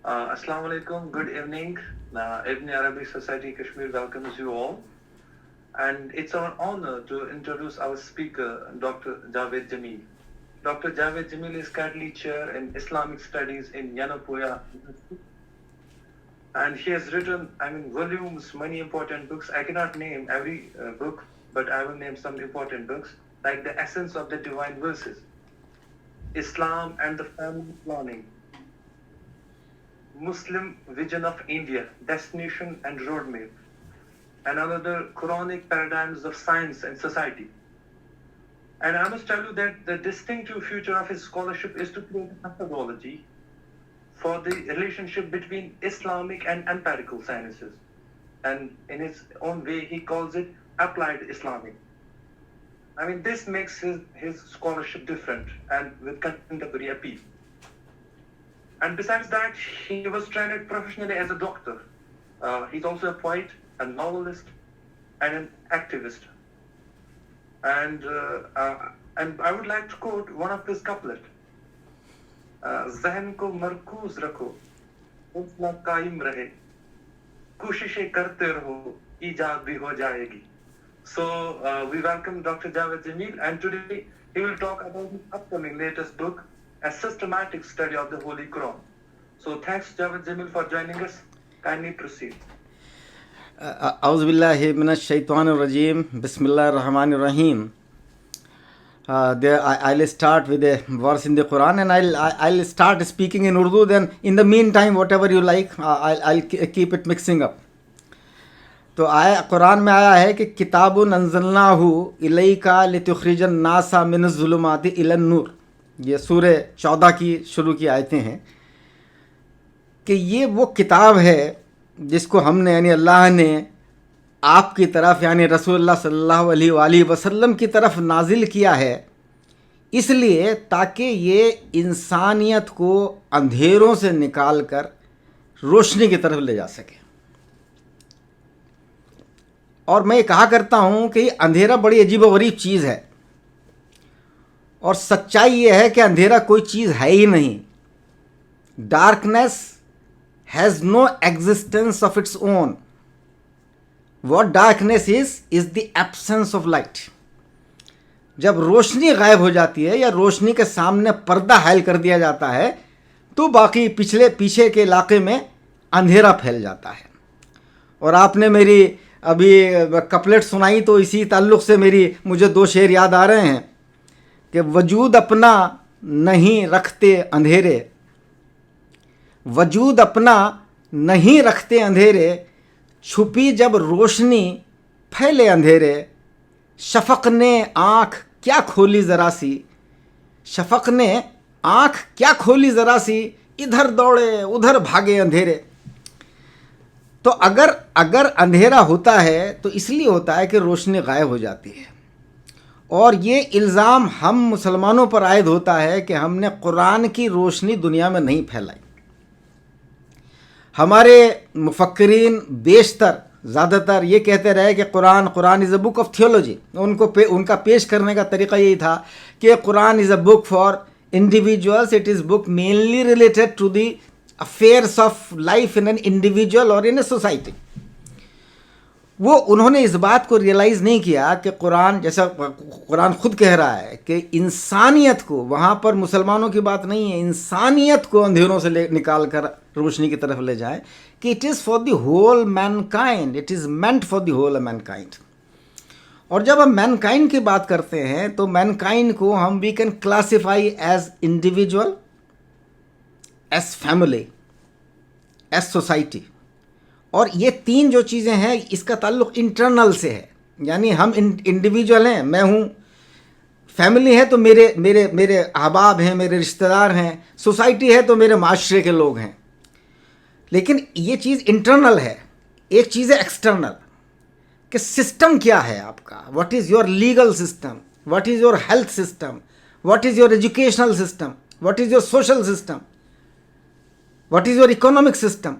Assalamu alaikum, good evening. Ibn Arabic Society Kashmir welcomes you all. And it's our honor to introduce our speaker, Dr. Javed Jamil. Dr. Javed Jamil is currently chair in Islamic Studies in Yanapoya. And he has written, volumes, many important books. I cannot name every book, but I will name some important books, like The Essence of the Divine Verses, Islam and the Family Planning, Muslim Vision of India, Destination and Roadmap, and another Quranic Paradigms of Science and Society. And I must tell you that the distinctive feature of his scholarship is to create a methodology for the relationship between Islamic and empirical sciences. And in his own way, he calls it applied Islamic. This makes his scholarship different and with contemporary appeal. And besides that, he was trained professionally as a doctor. He's also a poet, a novelist, and an activist. And I would like to quote one of his couplets. ज़हन को मरकूज रखो, हौसला कायम रहे, कोशिशें करते रहो, ईजाद भी हो जाएगी. So we welcome Dr. Javed Jamil, and today he will talk about his upcoming latest book, A Systematic Study of the Holy Quran. So thanks Javed Jamil for joining us. Kindly proceed. A'udhu billahi minash shaitanir rajim. Bismillahir rahmanir rahim. I'll start with a verse in the Quran, and I'll start speaking in Urdu. Then in the meantime, whatever you like, I'll keep it mixing up. तो आया कुरान में आया है कि किताबुन अंज़लनाहु इलैका लितुखरिजन NASA मिनज़ ज़ुलुमाति Elon नूर. ये सूरे 14 की शुरू की आयतें हैं कि ये वो किताब है जिसको हमने यानी अल्लाह ने आपकी तरफ यानी रसूलुल्लाह सल्लल्लाहु अलैहि वसल्लम की तरफ नाजिल किया है, इसलिए ताकि ये इंसानियत को अंधेरों से निकाल कर रोशनी की तरफ ले जा सके. और मैं ये कहा करता हूँ कि अंधेरा बड़ी अजीबोगरीब चीज़ है, और सच्चाई ये है कि अंधेरा कोई चीज़ है ही नहीं. Darkness has no existence of its own. What darkness is the absence of light. जब रोशनी गायब हो जाती है या रोशनी के सामने पर्दा हायल कर दिया जाता है तो बाकी पीछे के इलाके में अंधेरा फैल जाता है. और आपने मेरी अभी कपलेट सुनाई तो इसी ताल्लुक़ से मुझे 2 शेर याद आ रहे हैं कि वजूद अपना नहीं रखते अंधेरे, वजूद अपना नहीं रखते अंधेरे, छुपी जब रोशनी फैले अंधेरे, शफ़क़ ने आँख क्या खोली ज़रा सी, शफ़क़ ने आँख क्या खोली ज़रा सी, इधर दौड़े उधर भागे अंधेरे. तो अगर अंधेरा होता है तो इसलिए होता है कि रोशनी गायब हो जाती है. और ये इल्ज़ाम हम मुसलमानों पर आयद होता है कि हमने कुरान की रोशनी दुनिया में नहीं फैलाई. हमारे मुफक्किरीन बेशतर ज़्यादातर ये कहते रहे कि Quran is a book of theology. उनका पेश करने का तरीक़ा यही था कि Quran is a book for individuals, it is book mainly related to the affairs of life in an individual और इन ए सोसाइटी. वो उन्होंने इस बात को रियलाइज़ नहीं किया कि कुरान, जैसा कुरान खुद कह रहा है कि इंसानियत को, वहाँ पर मुसलमानों की बात नहीं है, इंसानियत को अंधेरों से निकाल कर रोशनी की तरफ ले जाए, कि it is for the whole mankind, it is meant for the whole mankind. और जब हम मैनकाइंड की बात करते हैं तो मैनकाइंड को हम we can classify as individual, as family, as society. और ये 3 जो चीज़ें हैं इसका ताल्लुक़ इंटरनल से है. यानी हम इंडिविजुअल हैं, मैं हूँ, फैमिली है तो मेरे अहबाब हैं, मेरे रिश्तेदार हैं, सोसाइटी है तो मेरे माशरे के लोग हैं. लेकिन ये चीज़ इंटरनल है. एक चीज़ है एक्सटर्नल, कि सिस्टम क्या है आपका, what is your legal system, what is your health system, what is your educational system, what is your social system, what is your economic system.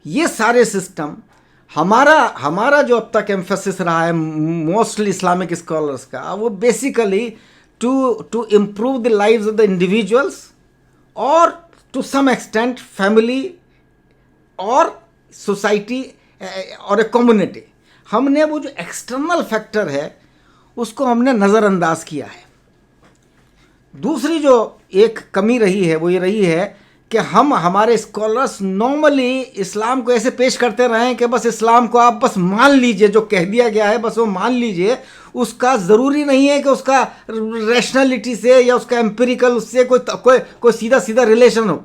ये सारे सिस्टम हमारा जो अब तक एम्फेसिस रहा है मोस्टली इस्लामिक स्कॉलर्स का, वो basically to improve the lives of the individuals और टू सम एक्सटेंट फैमिली और सोसाइटी और ए कम्युनिटी। हमने वो जो एक्सटर्नल फैक्टर है उसको हमने नज़रअंदाज किया है। दूसरी जो एक कमी रही है वो ये रही है कि हमारे स्कॉलर्स नॉर्मली इस्लाम को ऐसे पेश करते रहे हैं कि बस इस्लाम को आप बस मान लीजिए, जो कह दिया गया है बस वो मान लीजिए, उसका ज़रूरी नहीं है कि उसका रैशनैलिटी से या उसका एम्पिरिकल उससे कोई सीधा सीधा रिलेशन हो।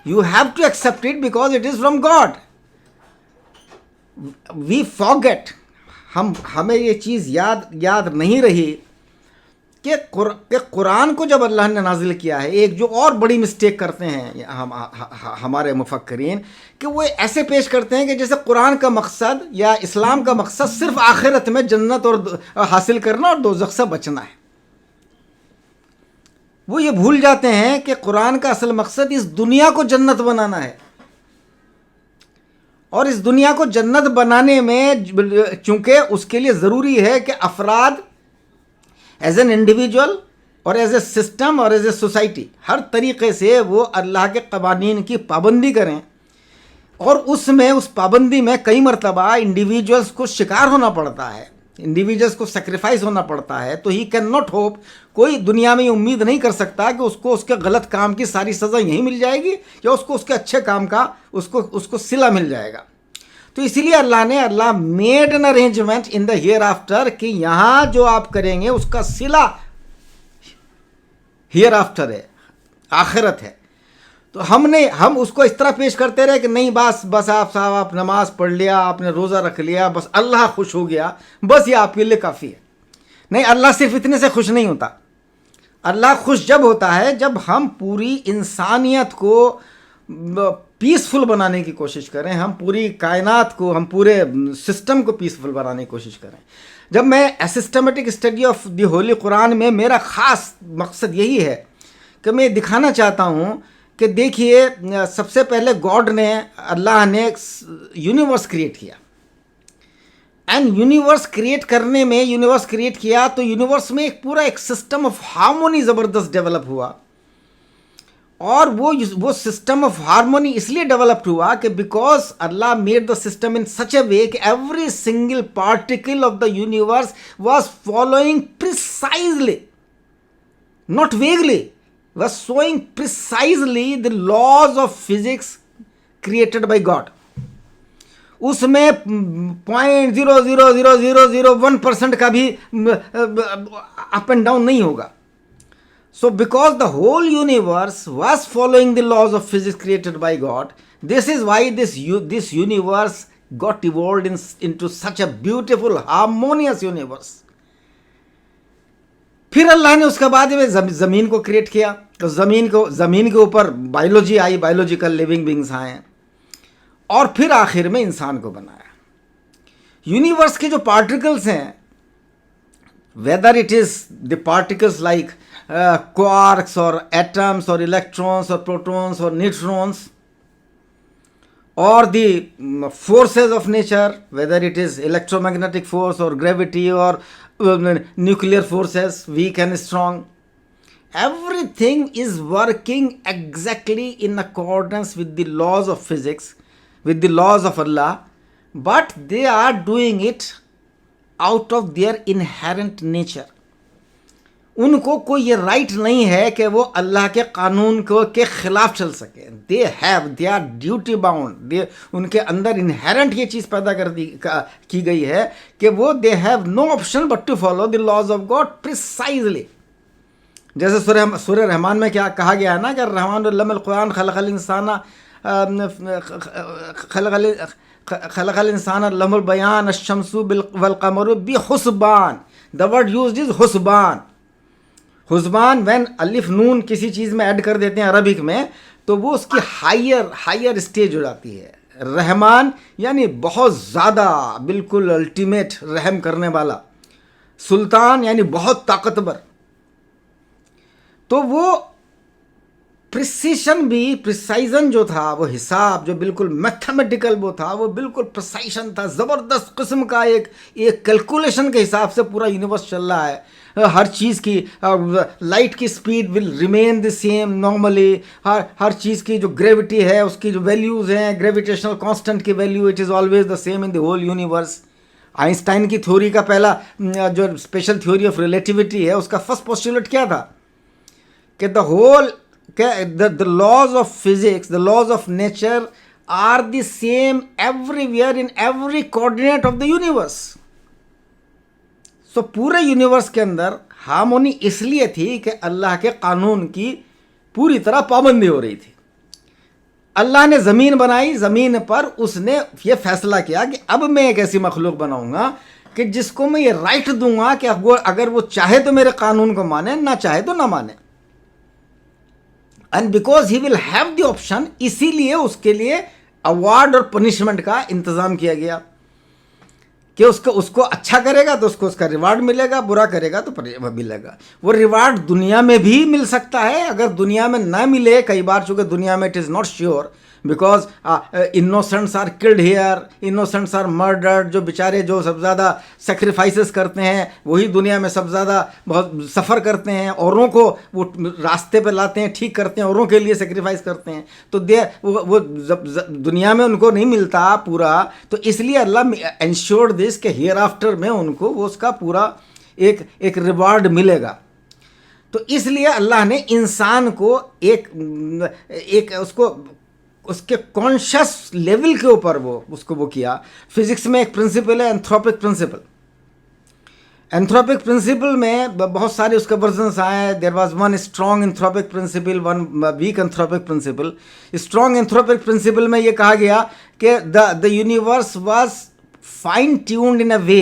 You have to accept it because it is from God. We forget, हमें ये चीज़ याद नहीं रही कि कुरान को जब अल्लाह ने नाजिल किया है, एक जो और बड़ी मिस्टेक करते हैं हमारे मुफक्करीन कि वो ऐसे पेश करते हैं कि जैसे कुरान का मकसद या इस्लाम का मकसद सिर्फ आखिरत में जन्नत और हासिल करना और दोज़ख से बचना है। वो ये भूल जाते हैं कि कुरान का असल मकसद इस दुनिया को जन्नत बनाना है, और इस दुनिया को जन्नत बनाने में चूंकि उसके लिए ज़रूरी है कि अफराद एज एन इंडिविजुअल और एज ए सिस्टम और एज ए सोसाइटी हर तरीक़े से वो अल्लाह के क़वानीन की पाबंदी करें, और उसमें उस पाबंदी में कई मरतबा इंडिविजुअल्स को शिकार होना पड़ता है, इंडिविजुअल्स को सेक्रीफाइस होना पड़ता है। तो ही कैन नॉट होप, कोई दुनिया में ये उम्मीद नहीं कर सकता कि उसको उसके गलत काम की सारी सज़ा यहीं मिल जाएगी या उसको उसके अच्छे काम का उसको सिला मिल जाएगा। तो इसीलिए Allah made an arrangement in the hereafter कि यहाँ जो आप करेंगे उसका सिला हियर आफ्टर है, आखिरत है। तो हम उसको इस तरह पेश करते रहे कि नहीं बस आप नमाज पढ़ लिया, आपने रोज़ा रख लिया, बस अल्लाह खुश हो गया, बस ये आपके लिए काफ़ी है। नहीं, अल्लाह सिर्फ इतने से खुश नहीं होता। अल्लाह खुश जब होता है जब हम पूरी इंसानियत को पीसफुल बनाने की कोशिश करें, हम पूरी कायनात को, हम पूरे सिस्टम को पीसफुल बनाने की कोशिश करें। जब मैं systematic study of the Holi Quran में मेरा ख़ास मकसद यही है कि मैं दिखाना चाहता हूँ कि देखिए, सबसे पहले अल्लाह ने यूनिवर्स क्रिएट किया, एंड यूनिवर्स क्रिएट करने में यूनिवर्स क्रिएट किया तो यूनिवर्स में एक सिस्टम ऑफ हार्मोनी ज़बरदस्त डेवलप हुआ। और वो सिस्टम ऑफ हार्मोनी इसलिए डेवलप्ड हुआ कि because Allah made the system in such a way कि every single particle of the universe was following precisely, not vaguely, was showing precisely the laws of physics created by God. उसमें 0.00001% का भी up and down नहीं होगा। So because the whole universe was following the laws of physics created by God, this is why this universe got evolved into such a beautiful, harmonious universe. फिर अल्लाह ने उसके बाद में ज़मीन को क्रिएट किया, तो ज़मीन के ऊपर बायोलॉजी आई, बायोलॉजिकल लिविंग बींग्स आए, और फिर आखिर में इंसान को बनाया। यूनिवर्स के जो पार्टिकल्स हैं, whether it is the particles like quarks और एटम्स और इलेक्ट्रॉन्स और प्रोटॉन्स और neutrons, or the forces of nature, whether it is electromagnetic force or gravity or nuclear forces, weak and strong, everything is working exactly in accordance with the laws of physics, with the laws of Allah, but they are doing it out of their inherent nature. उनको कोई ये right नहीं है कि वो अल्लाह के कानून को के खिलाफ चल सके। दे आर ड्यूटी बाउंड, उनके अंदर इनहेरेंट ये चीज़ पैदा की गई है कि वो they have no option but to follow the laws of God precisely. जैसे सूरह रहमान में क्या कहा गया है ना कि रहमान अल्लमल कुरान खलक़ल इंसान अल्लमल बयान अश-शम्सु वल क़मरु बिहुस्बान। द वर्ड यूज्ड इज हुस्बान। हुस्बान व्हेन अलिफ नून किसी चीज़ में ऐड कर देते हैं अरबिक में, तो वो उसकी हायर स्टेज हो जाती है। रहमान यानी बहुत ज़्यादा, बिल्कुल अल्टीमेट रहम करने वाला। सुल्तान यानी बहुत ताकतवर। तो वो प्रिसाइजन जो था, वो हिसाब जो बिल्कुल मैथमेटिकल वो था, वो बिल्कुल प्रिसाइजन था। ज़बरदस्त किस्म का एक कैलकुलेशन के हिसाब से पूरा यूनिवर्स चल रहा है। हर चीज़ की लाइट की speed will remain the same normally, हर चीज़ की जो ग्रेविटी है उसकी जो वैल्यूज़ हैं, ग्रेविटेशनल कांस्टेंट की value it is always the same in the whole universe. Einstein की थ्योरी का पहला जो स्पेशल थ्योरी ऑफ रिलेटिविटी है उसका फर्स्ट पोस्टुलेट क्या था कि the laws of physics, the laws of nature are the same everywhere in every coordinate of the universe. So पूरे यूनिवर्स के अंदर हार्मोनी इसलिए थी कि अल्लाह के कानून की पूरी तरह पाबंदी हो रही थी। अल्लाह ने ज़मीन बनाई, ज़मीन पर उसने ये फैसला किया कि अब मैं एक ऐसी मखलूक बनाऊंगा कि जिसको मैं ये राइट दूंगा कि अगर वो चाहे तो मेरे कानून को माने, ना चाहे तो ना माने। And because he will have the option, इसीलिए उसके लिए अवार्ड और पनिशमेंट का इंतज़ाम किया गया कि उसको अच्छा करेगा तो उसको उसका रिवार्ड मिलेगा, बुरा करेगा तो मिलेगा। वो रिवार्ड दुनिया में भी मिल सकता है, अगर दुनिया में ना मिले, कई बार चूँकि दुनिया में it is not sure because innocents are killed here, innocents are murdered. जो बेचारे जो सबसे ज़्यादा सेक्रीफाइसेस करते हैं वही दुनिया में सबसे ज़्यादा बहुत सफ़र करते हैं, औरों को वो रास्ते पर लाते हैं, ठीक करते हैं, औरों के लिए सेक्रीफाइस करते हैं, तो वो दुनिया में उनको नहीं मिलता पूरा। तो इसलिए अल्लाह इंश्योर्ड दिस कि हियर आफ्टर में उनको वो उसका पूरा एक रिवार्ड मिलेगा। तो इसलिए अल्लाह ने इंसान को एक उसके कॉन्शियस लेवल के ऊपर वो किया। फिजिक्स में एक प्रिंसिपल है एंथ्रोपिक प्रिंसिपल। एंथ्रोपिक प्रिंसिपल में बहुत सारे उसके वर्जन्स आए। There was one strong anthropic principle, one weak anthropic principle. Strong anthropic principle में ये कहा गया कि the universe was fine tuned in a way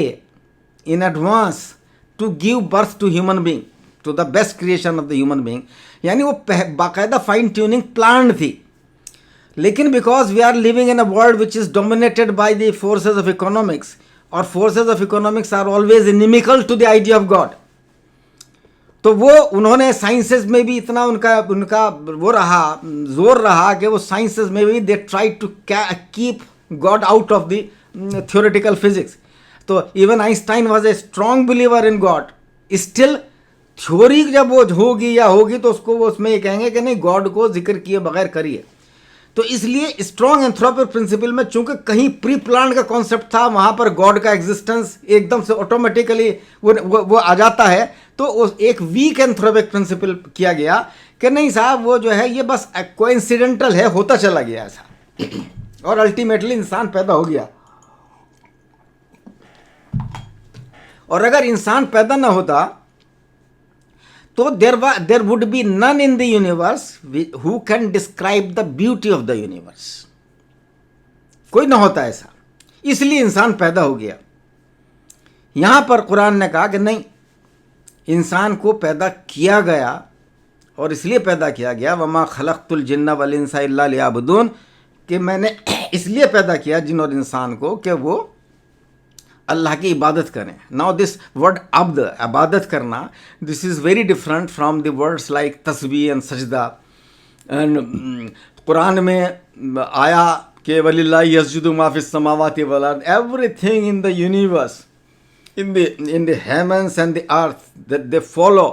in advance to give birth to human being, to the best creation of the human being. यानी वो बाकायदा fine tuning plan थी। लेकिन because we are living in a world which is dominated by the forces of economics, और forces of economics are always inimical to the idea of God, तो वो उन्होंने sciences में भी इतना उनका वो रहा, जोर रहा कि वो साइंसेज में भी they try to keep God out of the theoretical physics. तो even Einstein was a strong believer in God, still theory जब वो होगी तो उसको वो उसमें ये कहेंगे कि नहीं, गॉड को जिक्र किए बगैर करिए। तो इसलिए स्ट्रॉन्ग एंथ्रोपिक प्रिंसिपल में चूंकि कहीं प्री प्लान का कॉन्सेप्ट था, वहाँ पर गॉड का एग्जिस्टेंस एकदम से ऑटोमेटिकली वो आ जाता है। तो एक वीक एंथ्रोपिक प्रिंसिपल किया गया कि नहीं साहब, वो जो है ये बस कोइंसिडेंटल है, होता चला गया ऐसा, और अल्टीमेटली इंसान पैदा हो गया। और अगर इंसान पैदा ना होता तो there would be none in the universe who can describe the beauty of the universe. कोई ना होता ऐसा, इसलिए इंसान पैदा हो गया। यहां पर कुरान ने कहा कि नहीं, इंसान को पैदा किया गया, और इसलिए पैदा किया गया वमा खलक़तुल जिन्ना वल इंसा इल्ला लियअबुदून, कि मैंने इसलिए पैदा किया जिन और इंसान को कि वो अल्लाह की इबादत करें। नाउ दिस वर्ड अब्द, इबादत करना, this is very different from the words like तस्बीह एंड सजदा। एंड कुरान में आया कि वलिल्लाहि यस्जुदु मा फिस समावाति वल अर्द, everything in the universe, in the heavens and the earth, they follow,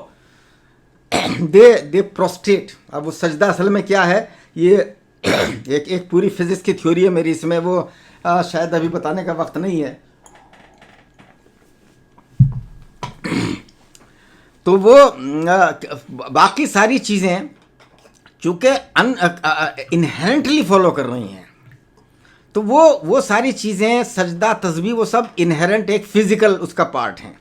they prostrate. अब वो सजदा असल में क्या है, ये एक पूरी फिजिक्स की थ्योरी है मेरी, इसमें वो शायद अभी बताने का वक्त नहीं है। तो वो बाकी सारी चीज़ें चूँकि इनहेरेंटली फॉलो कर रही हैं, तो वो सारी चीज़ें, सजदा, तस्बीह, वो सब इनहेरेंट एक फिज़िकल उसका पार्ट हैं।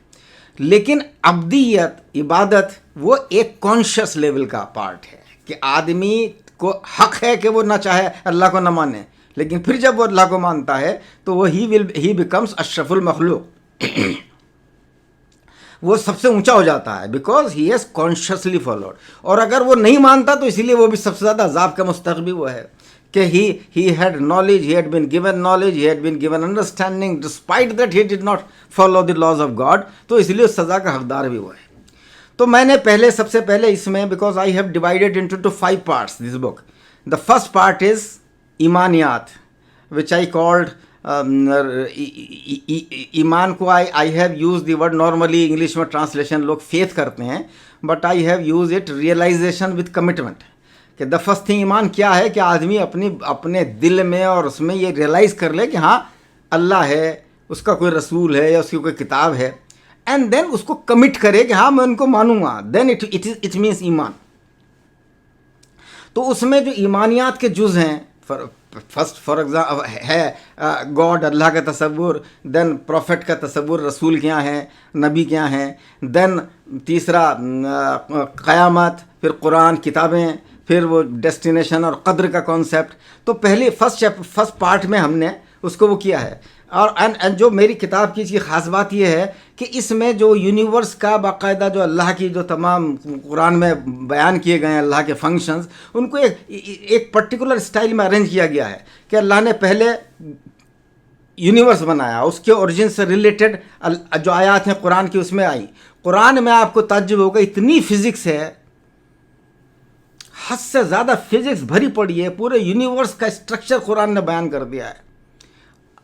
लेकिन अब्दियत, इबादत, वो एक कॉन्शियस लेवल का पार्ट है कि आदमी को हक है कि वो ना चाहे अल्लाह को ना माने, लेकिन फिर जब वो अल्लाह को मानता है तो वो ही बिकम्स अशरफुल मखलूक, वो सबसे ऊंचा हो जाता है, because he has consciously followed. और अगर वो नहीं मानता तो इसीलिए वो भी सबसे ज़्यादा अजाब का मुस्तहिक़ भी वो है कि he had knowledge, he had been given knowledge, he had been given understanding, despite that he did not follow the laws of God, तो इसलिए उस सज़ा का हकदार भी वो है। तो मैंने सबसे पहले इसमें, because I have divided into 5 parts this book. The first part is ईमानियात, विच आई कॉल्ड ईमान को I have use the word, normally English में ट्रांसलेशन लोग फेथ करते हैं, but I have use it realization with commitment. कि the first thing ईमान क्या है कि आदमी अपने दिल में और उसमें ये रियलाइज़ कर ले कि हाँ अल्लाह है, उसका कोई रसूल है या उसकी कोई किताब है, एंड देन उसको कमिट करे कि हाँ मैं उनको मानूंगा, देन इट मीन्स ईमान। तो उसमें जो ईमानियात के जुज़ हैं, फर्स्ट फॉर एग्जाम्पल है गॉड, अल्लाह का तसव्वुर, देन प्रॉफिट का तसव्वुर, रसूल क्या हैं, नबी क्या हैं, देन तीसरा क़यामत, फिर कुरान किताबें, फिर वो डेस्टिनेशन और कद्र का कॉन्सेप्ट। तो पहले फर्स्ट पार्ट में हमने उसको वो किया है। और एंड जो मेरी किताब की इसकी ख़ास बात यह है कि इसमें जो यूनिवर्स का बाकायदा जो अल्लाह की जो तमाम कुरान में बयान किए गए हैं अल्लाह के फंक्शंस, उनको एक पर्टिकुलर स्टाइल में अरेंज किया गया है कि अल्लाह ने पहले यूनिवर्स बनाया, उसके ओरिजिन से रिलेटेड जो आयात हैं कुरान की उसमें आई। कुरान में आपको ताज्जुब होगा, इतनी फिज़िक्स है, हद से ज़्यादा फिज़िक्स भरी पड़ी है, पूरे यूनिवर्स का स्ट्रक्चर कुरान ने बयान कर दिया है।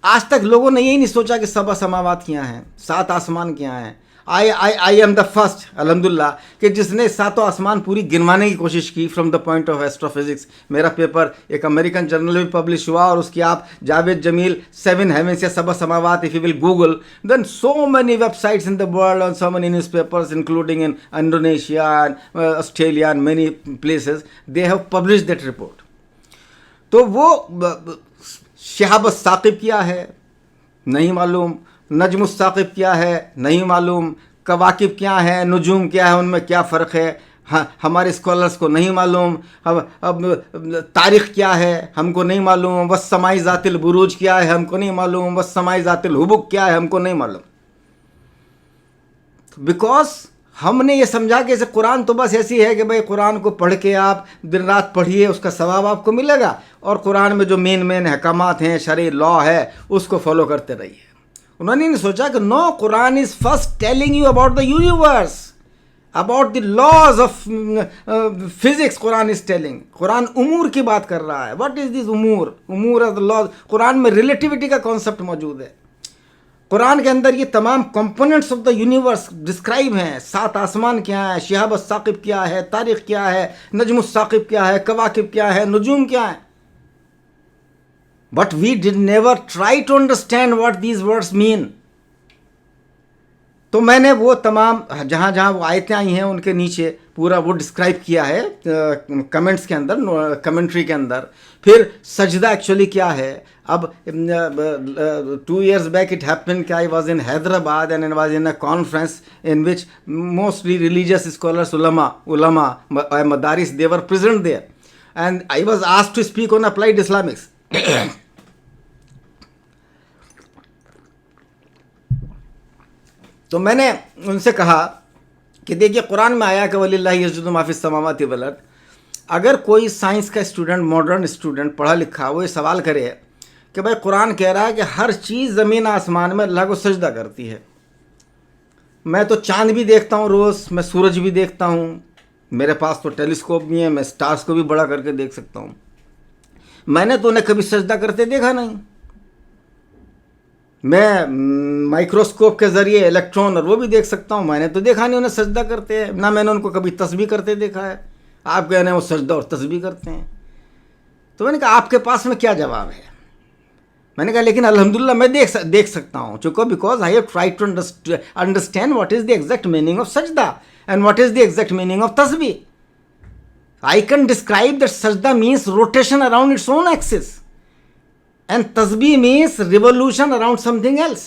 आज तक लोगों ने यही नहीं सोचा कि सबा समावात क्या हैं, 7 आसमान क्या हैं। आई एम द फर्स्ट अल्हम्दुलिल्लाह कि जिसने 7 आसमान पूरी गिनवाने की कोशिश की from the point of astrophysics. मेरा पेपर एक अमेरिकन जर्नल में पब्लिश हुआ और उसकी आप जावेद जमील 7 हेवंस या सबा समावात, if you will Google, then so many websites in the world और so many newspapers including in Indonesia and Australia and many places, they have publish that report. तो वो शिहाब साकिब क्या है नहीं मालूम, नजम साकिब क्या है नहीं मालूम, कवाकिब क्या है, नुजूम क्या है, उनमें क्या फ़र्क है, हाँ हमारे स्कॉलर्स को नहीं मालूम। अब तारीख़ क्या है हमको नहीं मालूम, बस समाई ज़ातिल बुरूज क्या है हमको नहीं मालूम, बस समाई ज़ातिल हुबुक क्या है हमको नहीं मालूम। बिकॉज हमने ये समझा कि जैसे कुरान तो बस ऐसी है कि भाई कुरान को पढ़ के आप दिन रात पढ़िए, उसका सवाब आपको मिलेगा, और कुरान में जो मेन अहकामात हैं, शरई लॉ है, उसको फॉलो करते रहिए। उन्होंने नहीं सोचा कि no, Quran is first telling you about the universe, about the laws of physics. Quran is telling, Quran उमूर की बात कर रहा है। व्हाट इज़ दिस उमूर? उमूर ऑफ द लॉज। कुरान में रिलेटिविटी का कॉन्सेप्ट मौजूद है। कुरान के अंदर ये तमाम components of the universe describe हैं। 7 आसमान क्या है, शिहाब साकिब क्या है, तारीख़ क्या है, नजम साकिब क्या है, कवाकिब क्या है, नुजूम क्या है। But we did never try to understand what these words mean. तो मैंने वो तमाम जहाँ जहाँ वो आयतें आई हैं उनके नीचे पूरा वो डिस्क्राइब किया है कमेंट्स के अंदर, कमेंट्री के अंदर। फिर सजदा एक्चुअली क्या है। अब 2 years बैक इट हैपन कि I was in Hyderabad and was in a conference in which mostly religious scholars, उलमा मदारिस, they were present there, and I was asked to speak on applied Islamics. तो मैंने उनसे कहा कि देखिए कुरान में आया कि वलिल्लाहि यस्जुदु मा फिस समावाति वल अर्द। अगर कोई साइंस का स्टूडेंट, मॉडर्न स्टूडेंट, पढ़ा लिखा, वो ये सवाल करे कि भाई कुरान कह रहा है कि हर चीज़ ज़मीन आसमान में अल्लाह को सजदा करती है। मैं तो चांद भी देखता हूँ रोज़, मैं सूरज भी देखता हूँ, मेरे पास तो टेलीस्कोप भी है, मैं स्टार्स को भी बड़ा करके देख सकता हूँ। मैंने तो उन्हें कभी सजदा करते देखा नहीं। मैं माइक्रोस्कोप के ज़रिए इलेक्ट्रॉन और वो भी देख सकता हूँ, मैंने तो देखा नहीं उन्हें सजदा करते हैं, ना मैंने उनको कभी तस्बीह करते देखा है। आप कह रहे हैं वो सजदा और तस्बीह करते हैं। तो मैंने कहा आपके पास में क्या जवाब है? मैंने कहा लेकिन अल्हम्दुलिल्लाह मैं देख सकता हूँ, चूँकि because I have try to understand what is the exact meaning of सजदा and what is the exact meaning of तस्बीह। आई कैन डिस्क्राइब दैट सजदा means rotation around its own axis and tasbih means revolution around something else.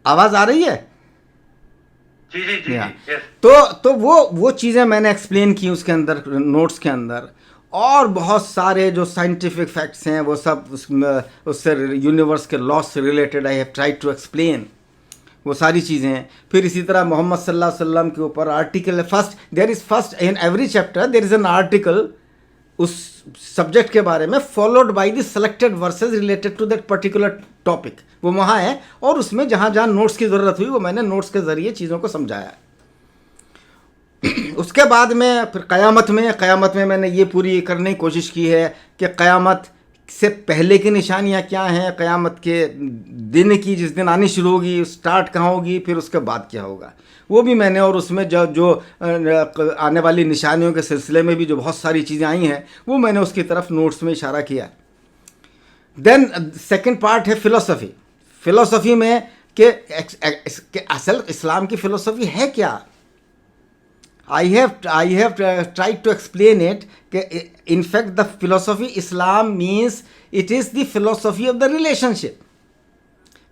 आवाज आ रही है? जी जी जी yes. तो वो चीजें मैंने एक्सप्लेन की उसके अंदर, नोट्स के अंदर, और बहुत सारे जो साइंटिफिक फैक्ट्स हैं वो सब उससे यूनिवर्स के लॉ से related I have tried to explain वो सारी चीज़ें। फिर इसी तरह मोहम्मद सल्लल्लाहु अलैहि वसल्लम के ऊपर आर्टिकल है, first in every chapter there is an article उस सब्जेक्ट के बारे में, followed by the selected verses related to that particular topic. वो वहाँ है, और उसमें जहाँ जहाँ नोट्स की ज़रूरत हुई वो मैंने नोट्स के ज़रिए चीज़ों को समझाया। उसके बाद में फिर क़यामत में मैंने ये पूरी करने की कोशिश की है कि क़यामत से पहले की निशानियाँ क्या हैं, क़यामत के दिन की जिस दिन आनी शुरू होगी स्टार्ट कहाँ होगी, फिर उसके बाद क्या होगा वो भी मैंने, और उसमें जो आने वाली निशानियों के सिलसिले में भी जो बहुत सारी चीज़ें आई हैं वो मैंने उसकी तरफ नोट्स में इशारा किया। देन सेकंड पार्ट है फ़िलोसफ़ी में कि असल इस्लाम की फ़िलोसफ़ी है क्या। I have tried to explain it. In fact, the philosophy Islam means it is the philosophy of the relationship.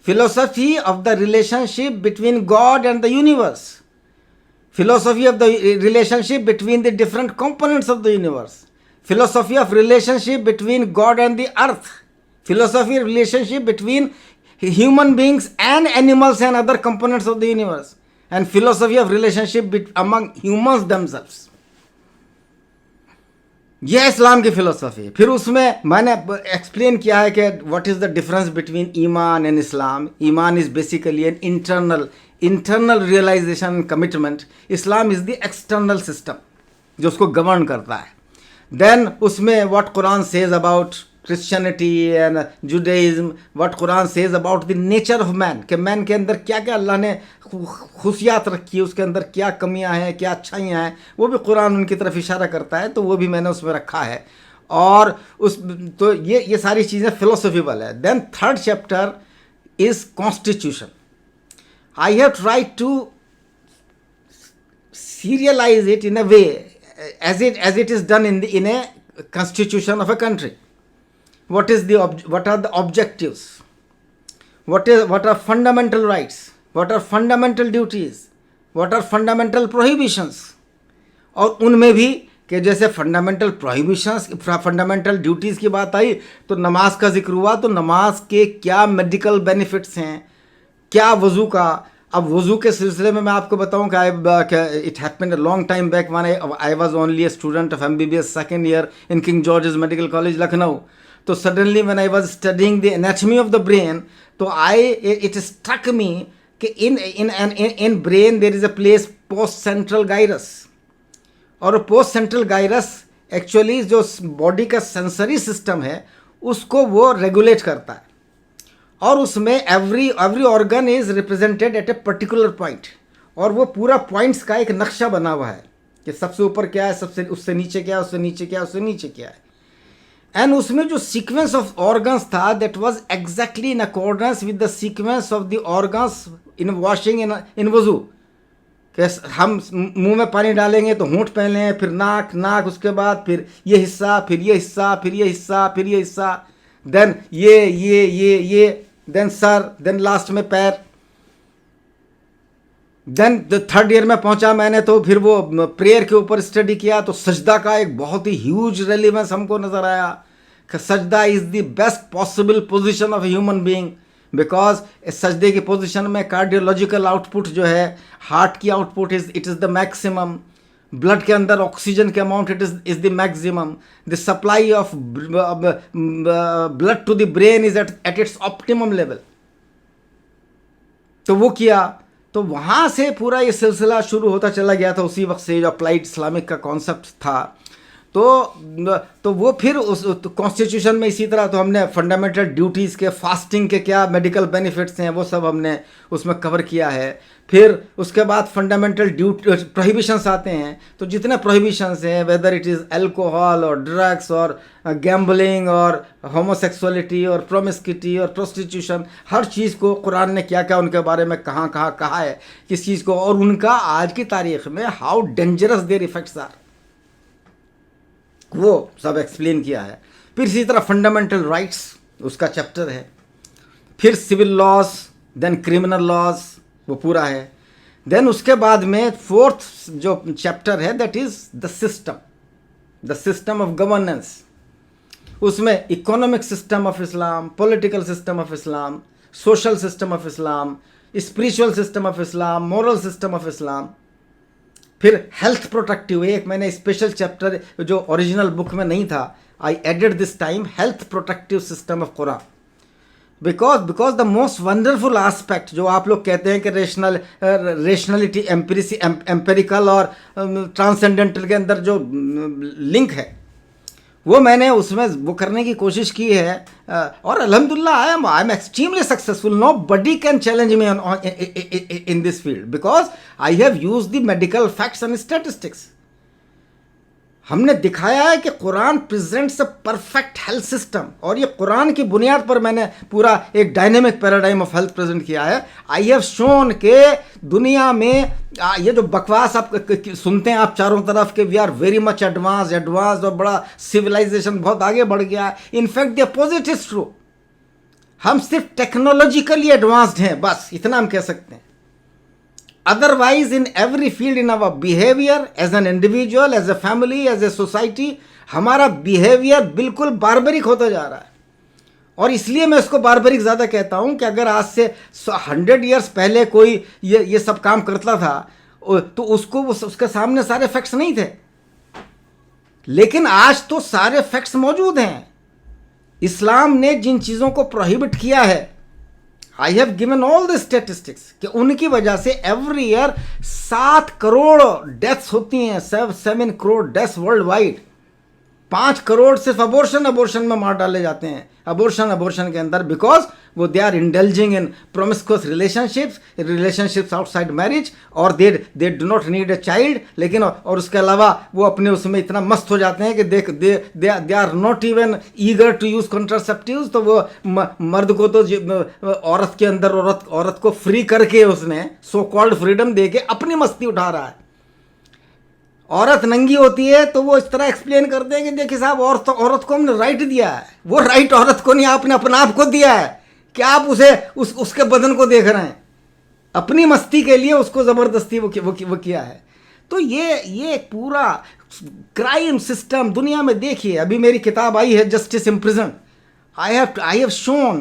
Philosophy of the relationship between God and the universe. Philosophy of the relationship between the different components of the universe. Philosophy of relationship between God and the earth. Philosophy of relationship between human beings and animals and other components of the universe. And philosophy of relationship among humans themselves. यह इस्लाम की philosophy. फिर उसमें मैंने explain किया है कि what is the difference between ईमान and Islam. ईमान is basically an internal realization commitment. Islam is the external system जो उसको गवर्न करता है। देन उसमें what Quran says about Christianity and Judaism, what Quran says about the nature of man, कि man के अंदर क्या क्या अल्लाह ने खुशियात रखी है, उसके अंदर क्या कमियां हैं, क्या अच्छाइयां हैं, वो भी कुरान उनकी तरफ इशारा करता है, तो वो भी मैंने उसमें रखा है। और उस तो ये सारी चीज़ें फिलोसफिबल है। Then third chapter is constitution. I have tried to serialize it in a way as it is done in a constitution of a country. What are the objectives? What are fundamental rights? What are fundamental duties? What are fundamental prohibitions? और उनमें भी कि जैसे fundamental prohibitions, fundamental duties की बात आई तो नमाज का जिक्र हुआ, तो नमाज के क्या मेडिकल बेनिफिट्स हैं, क्या वज़ू का। अब वज़ू के सिलसिले में मैं आपको बताऊं कि it happened a long time back when I was only a student of MBBS second year in King George's medical college Lucknow. तो suddenly when I was studying the anatomy of the brain, तो it struck me कि in brain there is a place post central gyrus, और post central gyrus actually जो body का sensory system है उसको वो regulate करता है, और उसमें every organ is represented at a particular point, और वो पूरा पॉइंट्स का एक नक्शा बना हुआ है कि सबसे ऊपर क्या है, सबसे उससे नीचे क्या है, उससे नीचे क्या है, उससे नीचे क्या है। एंड उसमें जो सीक्वेंस ऑफ ऑर्गन्स था that was exactly in accordance with the sequence of the organs in washing in वजू। कि हम मुंह में पानी डालेंगे तो होंठ पहले, फिर नाक, उसके बाद फिर ये हिस्सा, फिर ये हिस्सा, फिर ये हिस्सा, फिर ये हिस्सा, देन ये, देन सर, देन लास्ट में पैर। देन थर्ड ईयर में पहुंचा मैंने तो फिर वो प्रेयर के ऊपर स्टडी किया, तो सजदा का एक बहुत ही ह्यूज रेलिवेंस हमको नज़र आया कि सजदा is the best possible position of human being, because सजदे की पोजीशन में कार्डियोलॉजिकल आउटपुट जो है, हार्ट की output it is the maximum, blood के अंदर ऑक्सीजन के amount is the maximum, the supply of blood to the brain is at its optimum level. तो वो किया, तो वहाँ से पूरा ये सिलसिला शुरू होता चला गया था। उसी वक्त से जो अप्लाइड इस्लामिक का कॉन्सेप्ट था, तो वो फिर उस कॉन्स्टिट्यूशन में इसी तरह तो हमने फंडामेंटल ड्यूटीज़ के, फास्टिंग के क्या मेडिकल बेनिफिट्स हैं वो सब हमने उसमें कवर किया है। फिर उसके बाद फंडामेंटल प्रोहिबिशंस आते हैं, तो जितने प्रोहिबिशंस हैं, वेदर इट इज़ अल्कोहल और ड्रग्स और गैम्बलिंग और होमोसेक्सुअलिटी और प्रोमिस्क्यूटी और प्रोस्टिट्यूशन, हर चीज़ को कुरान ने क्या क्या उनके बारे में कहाँ कहा है, किस चीज़ को, और उनका आज की तारीख़ में how dangerous their effects are, वो सब एक्सप्लेन किया है। फिर इसी तरह फंडामेंटल राइट्स उसका चैप्टर है, फिर civil laws, then criminal laws, वो पूरा है। देन उसके बाद में फोर्थ जो चैप्टर है that is the system of governance. उसमें economic system of Islam, political system of Islam, social system of Islam, spiritual system of Islam, moral system of Islam. फिर हेल्थ प्रोटेक्टिव, एक मैंने special chapter जो original book में नहीं था, I added this time, health protective system of Quran, because the most wonderful aspect जो आप लोग कहते हैं कि रेशनलिटी एम्पेरिकल और ट्रांसेंडेंटल के अंदर जो लिंक है, वो मैंने उसमें वो करने की कोशिश की है, और अल्हम्दुलिल्लाह I am extremely successful. Nobody can challenge me in this field because I have use the medical facts and statistics. हमने दिखाया है कि Quran presents a perfect health system, और ये कुरान की बुनियाद पर मैंने पूरा एक dynamic paradigm of health present किया है. आई हैव शोन के दुनिया में ये जो बकवास आप सुनते हैं आप चारों तरफ के we are very much advance और बड़ा सिविलाइजेशन बहुत आगे बढ़ गया है. In fact the opposite is true. हम सिर्फ टेक्नोलॉजिकली एडवांस्ड हैं, बस इतना हम कह सकते हैं. Otherwise, in every field, in our behavior, as an individual, as a family, as a society, हमारा behavior बिल्कुल बारबरिक होता जा रहा है. और इसलिए मैं इसको बारबरिक ज़्यादा कहता हूँ कि अगर आज से 100 years पहले कोई ये सब काम करता था तो उसको उसके सामने सारे फैक्ट्स नहीं थे. लेकिन आज तो सारे फैक्ट्स मौजूद हैं. इस्लाम ने जिन चीज़ों को प्रोहिबिट किया है, I have given all the statistics कि उनकी वजह से एवरी ईयर 7 करोड़ डेथ्स होती हैं. 7 crore deaths world wide. 5 crore सिर्फ अबॉर्शन में मार डाले जाते हैं, अबॉर्शन के अंदर, बिकॉज वो they are indulging in promiscuous relationships outside marriage, और they do not need a child. लेकिन और उसके अलावा वो अपने उसमें इतना मस्त हो जाते हैं कि they are not even eager to use contraceptives. तो वो मर्द को तो औरत के अंदर औरत को फ्री करके उसने सो कॉल्ड फ्रीडम दे के अपनी मस्ती उठा रहा है. औरत नंगी होती है तो वो इस तरह एक्सप्लेन करते हैं कि देखिए साहब, औरत को हमने राइट दिया है. वो राइट औरत को नहीं, आपने अपने आप को दिया है कि आप उसके बदन को देख रहे हैं. अपनी मस्ती के लिए उसको ज़बरदस्ती वो किया है. तो ये पूरा क्राइम सिस्टम दुनिया में देखिए. अभी मेरी किताब आई है justice imprison. I have shown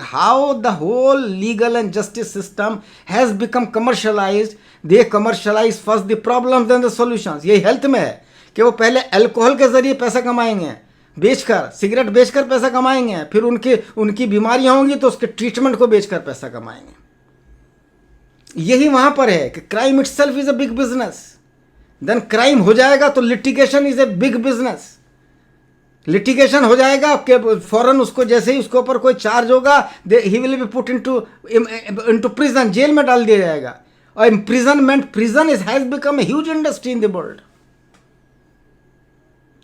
how the whole legal and justice system has become commercialized. They commercialize first the problems then the solutions. ये हेल्थ में है कि वो पहले अल्कोहल के जरिए पैसा कमाएंगे, बेचकर सिगरेट बेचकर पैसा कमाएंगे, फिर उनकी बीमारियां होंगी तो उसके ट्रीटमेंट को बेचकर पैसा कमाएंगे. यही वहां पर है कि crime itself is a big business. Then crime हो जाएगा तो litigation is a big business. Litigation हो जाएगा कि फौरन उसको जैसे ही उसके ऊपर कोई चार्ज होगा ही will be put into prison, jail में डाल दिया जाएगा. और prison has become a huge industry in the world.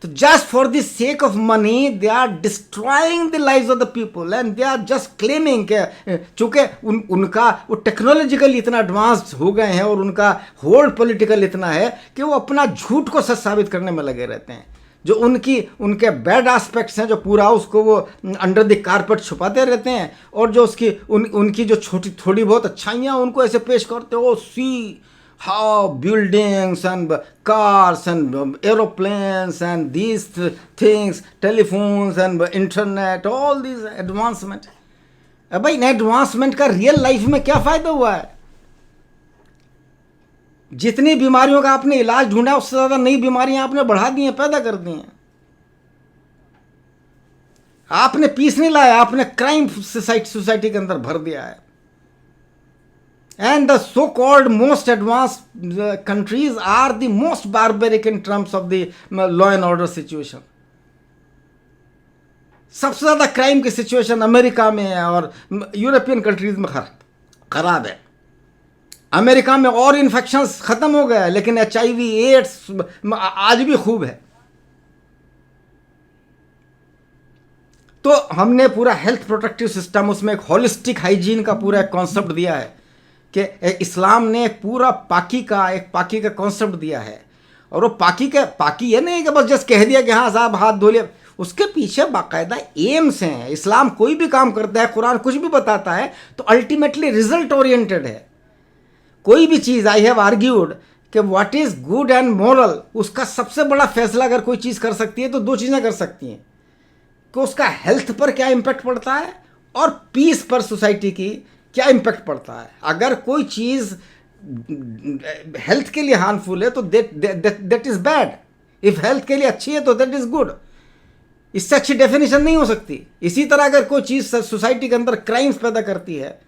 तो just for the sake of money they are destroying the lives of the people and they are just claiming के चूंकि उनका वो टेक्नोलॉजिकल इतना एडवांस्ड हो गए हैं और उनका होल्ड पॉलिटिकल इतना है कि वो अपना झूठ को सच साबित करने में लगे रहते हैं. जो उनके बैड एस्पेक्ट्स हैं जो पूरा उसको वो अंडर द कारपेट छुपाते रहते हैं, और जो उनकी जो थोड़ी बहुत अच्छाइयाँ उनको ऐसे पेश करते हो. See how buildings and cars and aeroplanes and these things, telephones and internet, all these advancement. भाई इन एडवांसमेंट का रियल लाइफ में क्या फ़ायदा हुआ है? जितनी बीमारियों का आपने इलाज ढूंढा उससे ज़्यादा नई बीमारियां आपने बढ़ा दी हैं, पैदा कर दी हैं. आपने पीस नहीं लाया, आपने क्राइम सोसाइटी के अंदर भर दिया है. And the so called most advance countries are the most barbaric in terms of the law and order situation. सबसे ज़्यादा क्राइम की सिचुएशन अमेरिका में है और यूरोपियन कंट्रीज में खराब है. अमेरिका में और इन्फेक्शंस ख़त्म हो गया है, लेकिन HIV एड्स आज भी खूब है. तो हमने पूरा हेल्थ प्रोटेक्टिव सिस्टम, उसमें एक होलिस्टिक हाइजीन का पूरा एक कॉन्सेप्ट दिया है कि इस्लाम ने पूरा पाकी का कॉन्सेप्ट दिया है. और वो पाकी ये नहीं कि बस जस्ट कह दिया कि हाँ साहब हाथ धो लिया. उसके पीछे बाकायदा एम्स हैं. इस्लाम कोई भी काम करता है, कुरान कुछ भी बताता है तो अल्टीमेटली रिजल्ट ओरिएंटेड है. कोई भी चीज़, आई हैव आर्ग्यूड कि what is good and moral, उसका सबसे बड़ा फैसला अगर कोई चीज़ कर सकती है तो 2 चीज़ें कर सकती हैं कि उसका हेल्थ पर क्या इम्पैक्ट पड़ता है और पीस पर सोसाइटी की क्या इम्पैक्ट पड़ता है. अगर कोई चीज़ हेल्थ के लिए हार्मफुल है तो that is bad. If health के लिए अच्छी है तो दैट इज़ गुड. इससे अच्छी डेफिनेशन नहीं हो सकती। इसी तरह अगर कोई चीज़ सोसाइटी के अंदर क्राइम्स पैदा करती है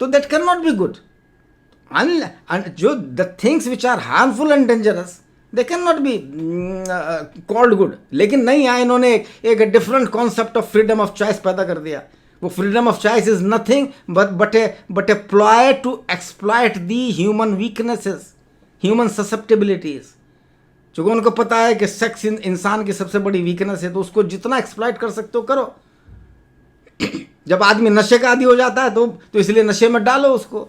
तो that can not be good. जो the things which are harmful and dangerous they can not be called good. लेकिन नहीं, यहाँ इन्होंने एक different concept of freedom of choice पैदा कर दिया। वो freedom of choice is nothing but a ploy to exploit the human weaknesses, human susceptibilities. चूँकि उनको पता है कि सेक्स इंसान की सबसे बड़ी वीकनेस है, तो उसको जितना एक्सप्लॉइट कर सकते हो करो। जब आदमी नशे का आदी हो जाता है तो इसलिए नशे में डालो उसको।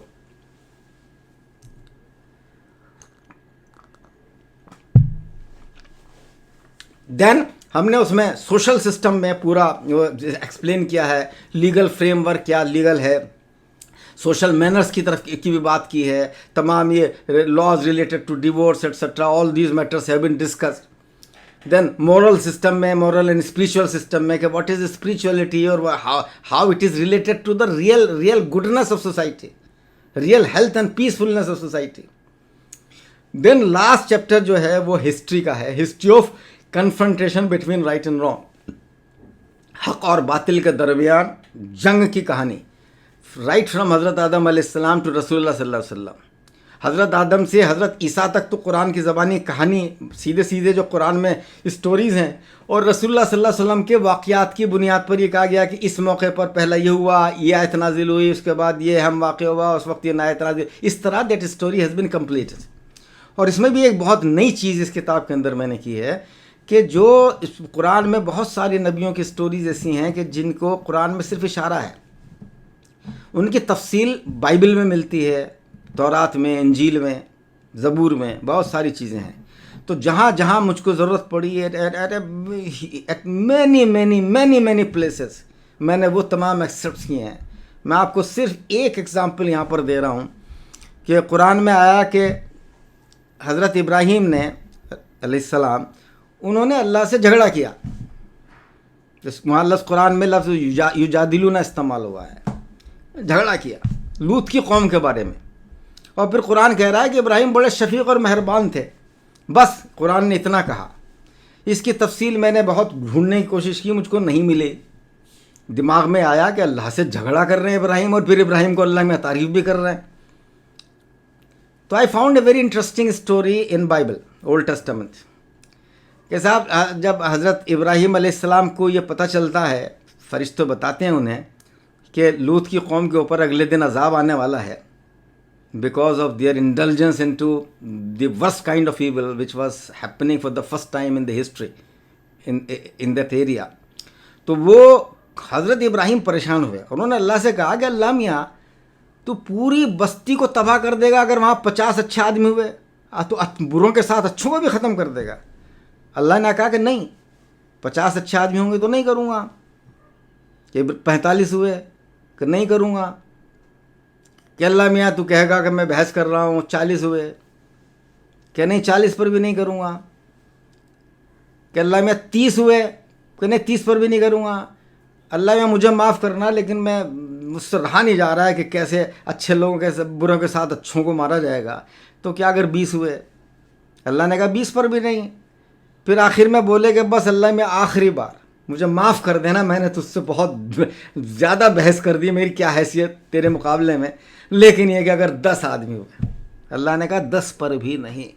देन हमने उसमें सोशल सिस्टम में पूरा एक्सप्लेन किया है, लीगल फ्रेमवर्क क्या लीगल है, सोशल मैनर्स की तरफ की भी बात की है, तमाम ये laws related to divorce etcetera, all these matters have been discussed. Then moral system में, मोरल एंड स्पिरिचुअल सिस्टम में कि व्हाट इज स्पिरिचुअलिटी और how it is related to the real goodness of society, real health and peacefulness of society. Then last chapter जो है वो history का है, history of confrontation between right and wrong, हक और बातिल के दरमियान जंग की कहानी, राइट फ्रॉम हज़रत आदम अलैहिस्सलाम टू रसूलुल्लाह सल्लल्लाहु अलैहि वसल्लम। हज़रत आदम से हज़रत ईसा तक तो कुरान की ज़बानी कहानी सीधे सीधे जो कुरान में स्टोरीज़ हैं, और रसूलुल्लाह सल्लल्लाहु अलैहि वसल्लम के वाक़यात की बुनियाद पर ये कहा गया कि इस मौके पर पहला ये हुआ, ये आयत नाजिल हुई, उसके बाद ये हम वाक़ हुआ, उस वक्त ये आयत नाजिल, इस तरह that story has been completed. और इसमें भी एक बहुत नई चीज़ इस किताब के अंदर मैंने की है कि जो इस कुरान में बहुत सारी नबियों की स्टोरीज़ ऐसी हैं कि जिनको कुरान में सिर्फ इशारा है, उनकी तफसील बाइबल में मिलती है, तौरात में, इंजील में, ज़बूर में, बहुत सारी चीज़ें हैं। तो जहाँ जहाँ मुझको ज़रूरत पड़ी एट मैनी प्लेसेस मैंने वो तमाम एक्सेप्ट किए हैं। मैं आपको सिर्फ एक एग्ज़ाम्पल यहाँ पर दे रहा हूँ कि कुरान में आया कि हज़रत इब्राहीम ने अलैहिस्सलाम, उन्होंने अल्लाह से झगड़ा किया। वहाँ लफ्ज़ कुरान में लफ्ज़ युजादिलूना इस्तेमाल हुआ है, झगड़ा किया लूत की कौम के बारे में। और फिर कुरान कह रहा है कि इब्राहीम बड़े शफीक और मेहरबान थे। बस कुरान ने इतना कहा। इसकी तफसील मैंने बहुत ढूंढने की कोशिश की, मुझको नहीं मिली। दिमाग में आया कि अल्लाह से झगड़ा कर रहे हैं इब्राहीम, और फिर इब्राहीम को अल्लाह में तारीफ़ भी कर रहे हैं। तो I found a very interesting story in Bible, old testament, कि साहब जब हज़रत इब्राहीम अलैहिस्सलाम को ये पता चलता है, फरिश्तों बताते हैं उन्हें कि लूत की कौम के ऊपर अगले दिन अजाब आने वाला है, because of their indulgence into the worst kind of evil which was happening for the first time in the history in that area. तो वो हज़रत इब्राहीम परेशान हुए। उन्होंने अल्लाह से कहा कि अल्लाह मियाँ, तो पूरी बस्ती को तबाह कर देगा अगर वहाँ 50 अच्छे आदमी हुए, तो बुरों के साथ अच्छों को भी ख़त्म कर देगा। अल्लाह ने कहा कि नहीं, 50 अच्छे आदमी होंगे तो नहीं करूँगा। कि 45 हुए कि नहीं करूँगा। कि अल्लाह मियाँ तू कहेगा कि मैं बहस कर रहा हूँ। 40 हुए कि नहीं, 40 पर भी नहीं करूँगा। कि अल्लाह मियाँ 30 हुए कि नहीं, 30 पर भी नहीं करूँगा। अल्लाह मियाँ मुझे माफ़ करना, लेकिन मुझसे रहा नहीं जा रहा है कि कैसे अच्छे लोगों के बुरों के साथ अच्छों को मारा जाएगा। तो क्या अगर 20 हुए? अल्लाह ने कहा 20 पर भी नहीं। फिर आखिर में बोले कि बस अल्लाह में आखिरी बार मुझे माफ़ कर देना, मैंने तुझसे बहुत ज़्यादा बहस कर दी, मेरी क्या हैसियत तेरे मुकाबले में, लेकिन ये कि अगर 10 आदमी हुए। अल्लाह ने कहा 10 पर भी नहीं।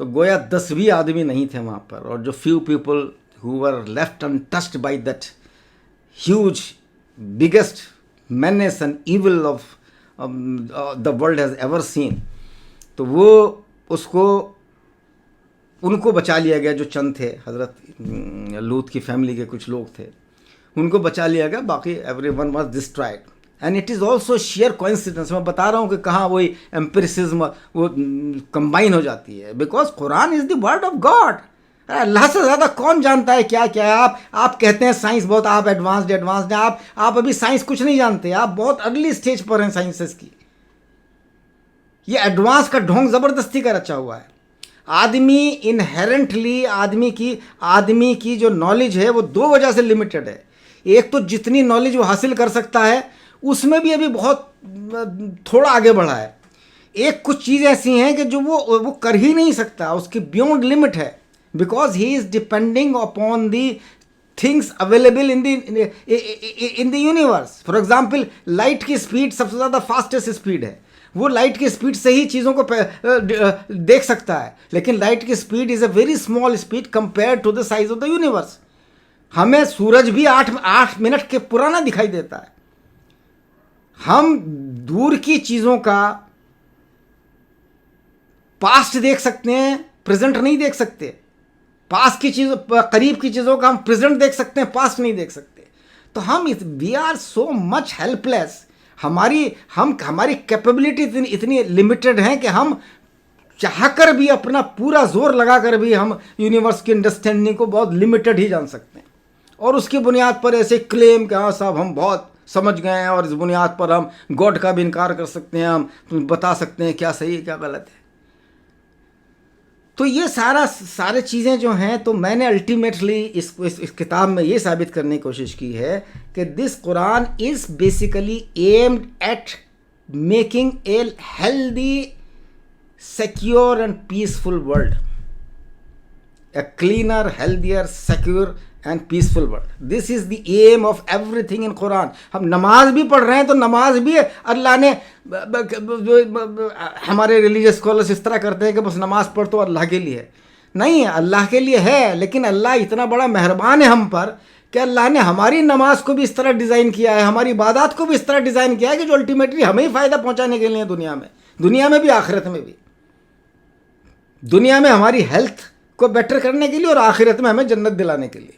तो गोया 10 भी आदमी नहीं थे वहाँ पर। और जो few people who were left untouched by that huge biggest menace and evil of the world has ever seen, तो वो उसको उनको बचा लिया गया। जो चंद थे, हज़रत लूत की फैमिली के कुछ लोग थे, उनको बचा लिया गया, बाकी everyone was destroyed. And it is also share coincidence. मैं बता रहा हूँ कि कहाँ वही एम्पिरिसिज्म वो कंबाइन हो जाती है, because Quran is the word of God. Allah से ज़्यादा कौन जानता है क्या क्या है। आप कहते हैं साइंस बहुत, आप एडवांस्ड हैं, आप अभी साइंस कुछ नहीं जानते, आप बहुत अर्ली स्टेज पर हैं साइंसेस की। ये एडवांस का ढोंग ज़बरदस्ती का रचा हुआ है। आदमी इनहेरेंटली आदमी की जो नॉलेज है वो 2 वजह से लिमिटेड है। एक तो जितनी नॉलेज वो हासिल कर सकता है उसमें भी अभी बहुत थोड़ा आगे बढ़ा है। एक कुछ चीज़ ऐसी हैं कि जो वो कर ही नहीं सकता, उसकी बियॉन्ड लिमिट है। because he is depending upon the things available in the universe. For example, light की स्पीड सबसे ज़्यादा फास्टेस्ट स्पीड है, वो लाइट की स्पीड से ही चीज़ों को देख सकता है, लेकिन लाइट की speed is a very small speed compare to the size of the universe. हमें सूरज भी 8 मिनट के पुराना दिखाई देता है. हम दूर की चीज़ों का पास्ट देख सकते हैं, प्रेजेंट नहीं देख सकते. पास की चीज़ों, करीब की चीज़ों का हम प्रेजेंट देख सकते हैं, पास्ट नहीं देख सकते. तो हम we are so much helpless. हमारी कैपेबिलिटी इतनी लिमिटेड है कि हम चाहकर भी अपना पूरा जोर लगाकर भी हम यूनिवर्स की अंडरस्टैंडिंग को बहुत लिमिटेड ही जान सकते हैं, और उसकी बुनियाद पर ऐसे क्लेम कि हाँ साहब हम बहुत समझ गए हैं, और इस बुनियाद पर हम गॉड का भी इनकार कर सकते हैं, हम बता सकते हैं क्या सही है क्या गलत है. तो ये सारे चीज़ें जो हैं, तो मैंने अल्टीमेटली इस किताब में ये साबित करने की कोशिश की है कि this Quran is basically aimed at making a healthy, secure and peaceful world, a cleaner, healthier, secure and peaceful world. This is the aim of everything in Quran. हम नमाज भी पढ़ रहे हैं तो नमाज भी अल्लाह ने, हमारे रिलीजियस स्कॉलर्स इस तरह करते हैं कि बस नमाज पढ़ तो अल्लाह के लिए है. नहीं, अल्लाह के लिए है, लेकिन अल्लाह इतना बड़ा मेहरबान है हम पर कि अल्लाह ने हमारी नमाज को भी इस तरह डिज़ाइन किया है, हमारी इबादत को भी इस तरह डिज़ाइन किया है कि जो अल्टीमेटली हमें ही फ़ायदा पहुँचाने के लिए दुनिया में भी आखिरत में भी. दुनिया में हमारी हेल्थ को बेटर करने के लिए और आखिरत में हमें जन्नत दिलाने के लिए.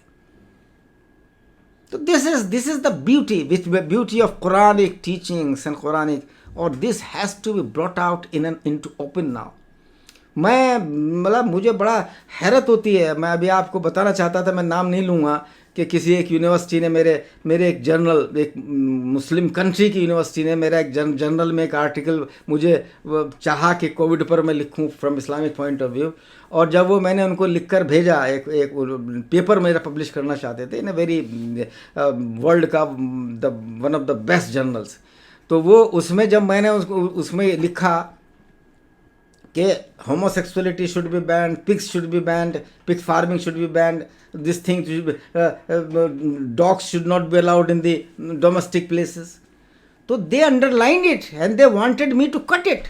तो this is the beauty of Quranic teachings and Quranic, और this has to be brought out into open now. मुझे बड़ा हैरत होती है. मैं अभी आपको बताना चाहता था, मैं नाम नहीं लूँगा, कि किसी एक यूनिवर्सिटी ने मेरे एक जर्नल, एक मुस्लिम कंट्री की यूनिवर्सिटी ने मेरा एक जर्नल में एक आर्टिकल मुझे चाहा कि कोविड पर मैं लिखूं from Islamic point of view. और जब वो मैंने उनको लिखकर भेजा, एक पेपर मेरा पब्लिश करना चाहते थे इन अ वेरी वर्ल्ड का one of the best journals. तो वो उसमें जब मैंने उसमें लिखा कि homosexuality should be banned, pigs should be banned, pig farming should be banned, this thing should be, dogs should not be allowed in the domestic places. So they underlined it and they wanted me to cut it.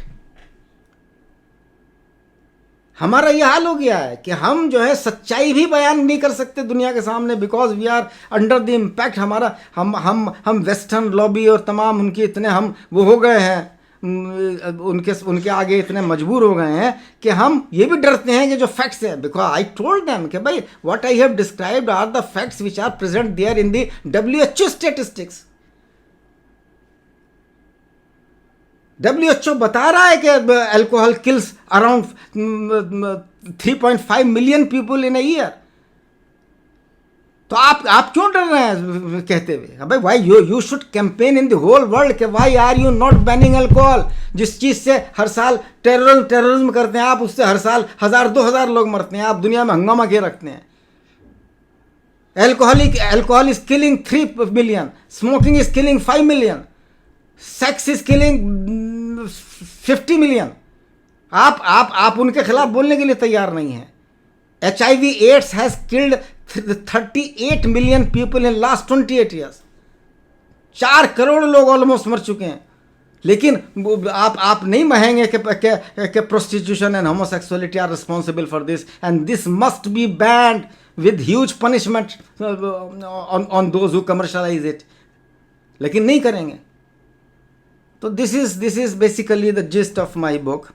हमारा ये हाल हो गया है कि हम जो है सच्चाई भी बयान नहीं कर सकते दुनिया के सामने, because we are under the impact. हम वेस्टर्न लॉबी और तमाम उनकी इतने हम वो हो गए हैं, उनके आगे इतने मजबूर हो गए हैं कि हम ये भी डरते हैं कि जो फैक्ट्स हैं, बिकॉज आई टोल्ड देम कि भाई what I have described are the facts which are present there in the WHO statistics. WHO बता रहा है कि alcohol kills around 3.5 million people in a year. तो आप क्यों डर रहे हैं कहते हुए? अबे why you should campaign in the whole world कि why are you not banning alcohol. जिस चीज़ से हर साल टेररिज्म करते हैं आप, उससे हर साल 1000-2000 लोग मरते हैं, आप दुनिया में हंगामा किए रखते हैं. Alcohol is killing 3 million, smoking is killing 5 million, sex is killing 50 million. आप उनके खिलाफ बोलने के लिए तैयार नहीं हैं. HIV AIDS has killed 38 million people in last 28 years. 4 crore लोग ऑलमोस्ट मर चुके हैं. लेकिन आप नहीं महेंगे कि prostitution and homosexuality are responsible for this and this must be banned with huge punishment on those who commercialize it. लेकिन नहीं करेंगे. तो this is basically the gist of my book.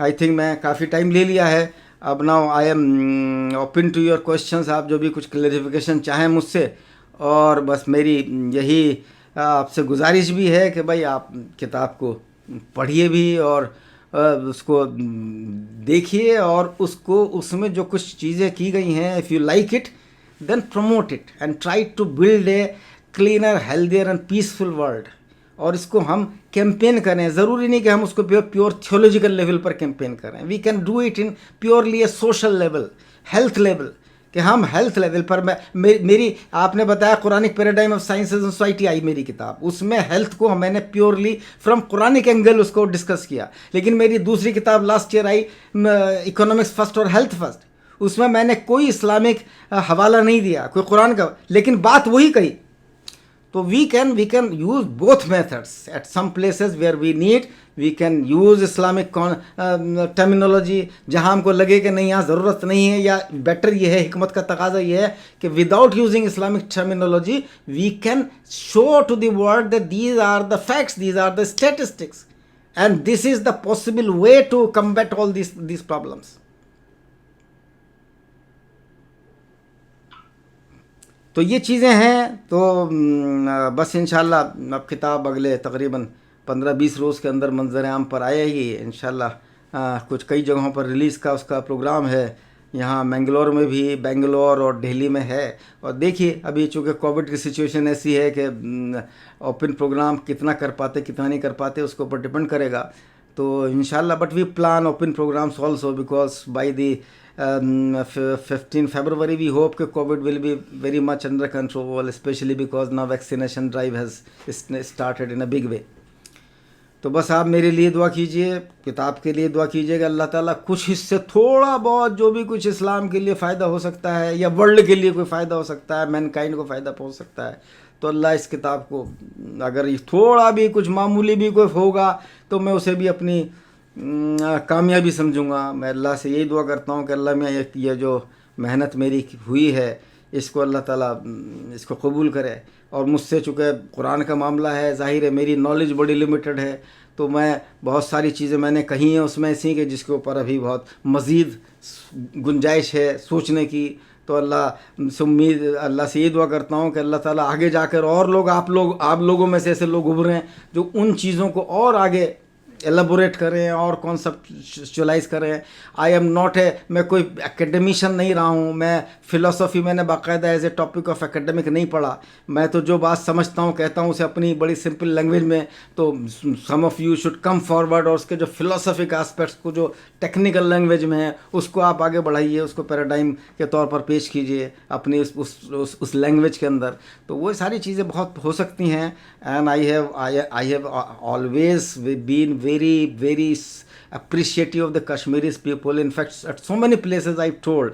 I think मैं काफ़ी टाइम ले लिया है. अब now I am open to your questions. आप जो भी कुछ क्लैरिफिकेशन चाहें मुझसे, और बस मेरी यही आपसे गुजारिश भी है कि भाई आप किताब को पढ़िए भी और उसको देखिए, और उसमें जो कुछ चीज़ें की गई हैं, if you like it then promote it and try to build a cleaner, healthier and peaceful world. और इसको हम कैंपेन करें. ज़रूरी नहीं कि हम उसको प्योर थियोलॉजिकल लेवल पर कैंपेन करें. We can do it in purely a social level, health level, कि हम हेल्थ लेवल पर मेरी आपने बताया Quranic paradigm of science and society आई मेरी किताब, उसमें हेल्थ को मैंने प्योरली फ्रॉम कुरानिक एंगल उसको डिस्कस किया. लेकिन मेरी दूसरी किताब लास्ट ईयर आई, इकोनॉमिक्स फर्स्ट और हेल्थ फर्स्ट, उसमें मैंने कोई इस्लामिक हवाला नहीं दिया, कोई कुरान का, लेकिन बात वही कही। तो we can use both methods at some places where we need, we can use Islamic terminology जहाँ हमको लगे कि नहीं यहाँ ज़रूरत नहीं है, या बेटर ये है, हिकमत का तकाजा ये है कि without using Islamic terminology we can show to the world that these are the facts, these are the statistics, and this is the possible way to combat all these problems. तो ये चीज़ें हैं। तो बस इंशाल्लाह अब किताब अगले तकरीबन 15-20 रोज़ के अंदर मंजर आम पर आए ही इंशाल्लाह। कुछ कई जगहों पर रिलीज़ का उसका प्रोग्राम है, यहाँ मैंगलोर में भी, बेंगलोर और दिल्ली में है। और देखिए अभी चूँकि कोविड की सिचुएशन ऐसी है कि ओपन प्रोग्राम कितना कर पाते कितना नहीं कर पाते उसके ऊपर डिपेंड करेगा। तो इंशाल्लाह but we plan open programs also because by the 15 February we hope that COVID will be very much under control, especially because now vaccination drive has started in a big way. तो बस आप मेरे लिए दुआ कीजिए, किताब के लिए दुआ कीजिएगा, अल्लाह ताला कुछ हिस्से थोड़ा बहुत जो भी कुछ इस्लाम के लिए फ़ायदा हो सकता है या वर्ल्ड के लिए कोई फ़ायदा हो सकता है, मैनकाइंड को फ़ायदा पहुंच सकता है, तो अल्लाह इस किताब को अगर थोड़ा भी कुछ मामूली भी कोई होगा तो मैं उसे भी अपनी कामयाबी समझूंगा। मैं अल्लाह से यही दुआ करता हूँ कि अल्लाह में ये जो मेहनत मेरी हुई है इसको अल्लाह ताला इसको कबूल करे। और मुझसे चूँकि कुरान का मामला है, ज़ाहिर है मेरी नॉलेज बड़ी लिमिटेड है, तो मैं बहुत सारी चीज़ें मैंने कही हैं उसमें ऐसी कि जिसके ऊपर अभी बहुत मज़ीद गुंजाइश है सोचने की। तो अल्लाह से उम्मीद, अल्लाह से ये दुआ करता हूँ कि अल्लाह ताला आगे जाकर और लोग आप लोगों में से ऐसे लोग उभरें जो उन चीज़ों को और आगे एलाबोरेट करें और कॉन्सेप्चुअलाइज करें। आई एम नॉट मैं कोई एकेडमिशियन नहीं रहा हूँ, मैं फ़िलासफ़ी मैंने बाकायदा as a topic of academic नहीं पढ़ा। मैं तो जो बात समझता हूँ कहता हूँ उसे अपनी बड़ी सिंपल लैंग्वेज में। तो some of you should come forward और उसके जो फिलोसफिक एस्पेक्ट्स को जो टेक्निकल लैंग्वेज में है उसको आप आगे बढ़ाइए, उसको पैराडाइम के तौर पर पेश कीजिए अपनी उस लैंग्वेज के अंदर। तो वो सारी चीज़ें बहुत हो सकती हैं। And I have always been very appreciative of the Kashmiris people. In fact, at so many places I've told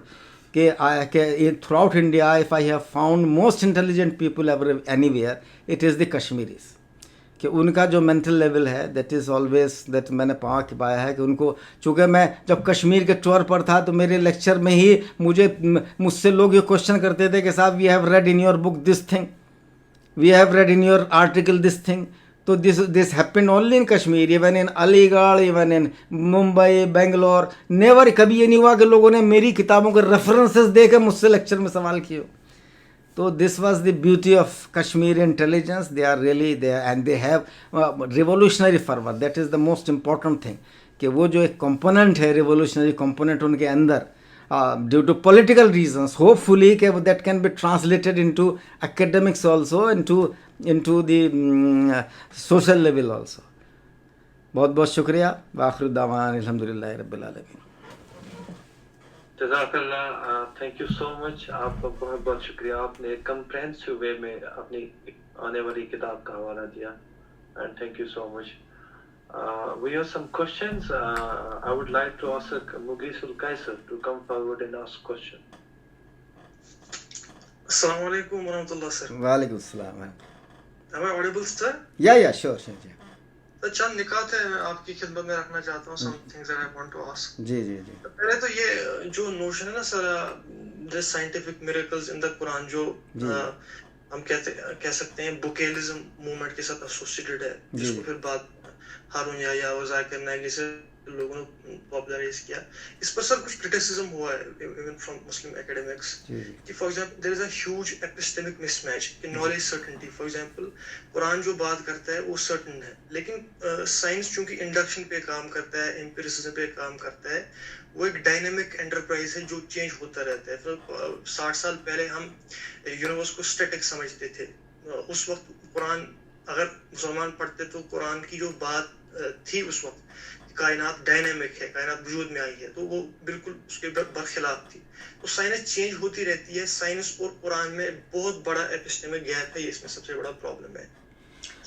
throughout India, if I have found most intelligent people ever anywhere, it is the Kashmiris. कि उनका जो mental level है that is always that मैंने पाया है कि उनको, चूँकि मैं जब कश्मीर के टूर पर था तो मेरे लेक्चर में ही मुझसे लोग ये क्वेश्चन करते थे कि साहब we have read in your book this thing, we have read in your article this thing. तो this happened only in Kashmir, even in Aligarh, even in Mumbai, Bangalore, never कभी ये नहीं हुआ कि लोगों ने मेरी किताबों के रेफरेंसेस देकर मुझसे लेक्चर में सवाल किए। तो this was the beauty of Kashmiri intelligence. They are really there and they have revolutionary fervor. That is the most important thing कि वो जो एक component है revolutionary component उनके अंदर, due to political reasons, hopefully that can be translated into academics also, into the social level also. बहुत बहुत शुक्रिया। वाखिर दावान अल्हम्दुलिल्लाह रब्बिल आलमीन। जज़ाकल्लाह, थैंक यू सो मच। आपका बहुत बहुत शुक्रिया, आपने कंप्रेहेंसिव वे में अपनी आने वाली किताब का हवाला दिया, and thank you so much. We have some questions. I would like to ask Mugisul Kaiser to come forward and ask question. Assalamu alaikum warahmatullah sir. Walaikum assalam. Am I audible sir? Yeah, sure. तो चंद निकात है मैं आपकी खिदमत में रखना चाहता हूँ, some things that I want to ask. जी। पहले तो ये जो नोशन है ना sir, the scientific miracles in the Quran, जो हम कह सकते हैं बुकेलिज्म मूवमेंट के साथ एसोसिएटेड है, जिसको फिर बाद हारून या और जाकिर नाइक जैसे लोगों ने पॉपुलराइज किया। इस पर सर कुछ क्रिटिसिज्म हुआ है इवन फ्रॉम मुस्लिम एकेडमिक्स कि for example there is a huge epistemic mismatch कि knowledge certainty, for example Quran जो बात करता है वो सर्टेन है, लेकिन साइंस चूंकि इंडक्शन पे काम करता है, एम्पिरिसिज्म पे काम करता है, वो एक डायनेमिक एंटरप्राइज है जो चेंज होता रहता है। फिर 60 साल पहले हम यूनिवर्स को स्टैटिक समझते थे, उस वक्त कुरान अगर मुसलमान पढ़ते तो कुरान की जो बात थी उस वक्त कायनात डायनेमिक है, कायनात वजूद में आई है, तो वो बिल्कुल उसके बरखिलाफ थी। तो साइंस चेंज होती रहती है, साइंस और कुरान में बहुत बड़ा एपिस्टेमिक गैप है, ये इसमें सबसे बड़ा प्रॉब्लम है।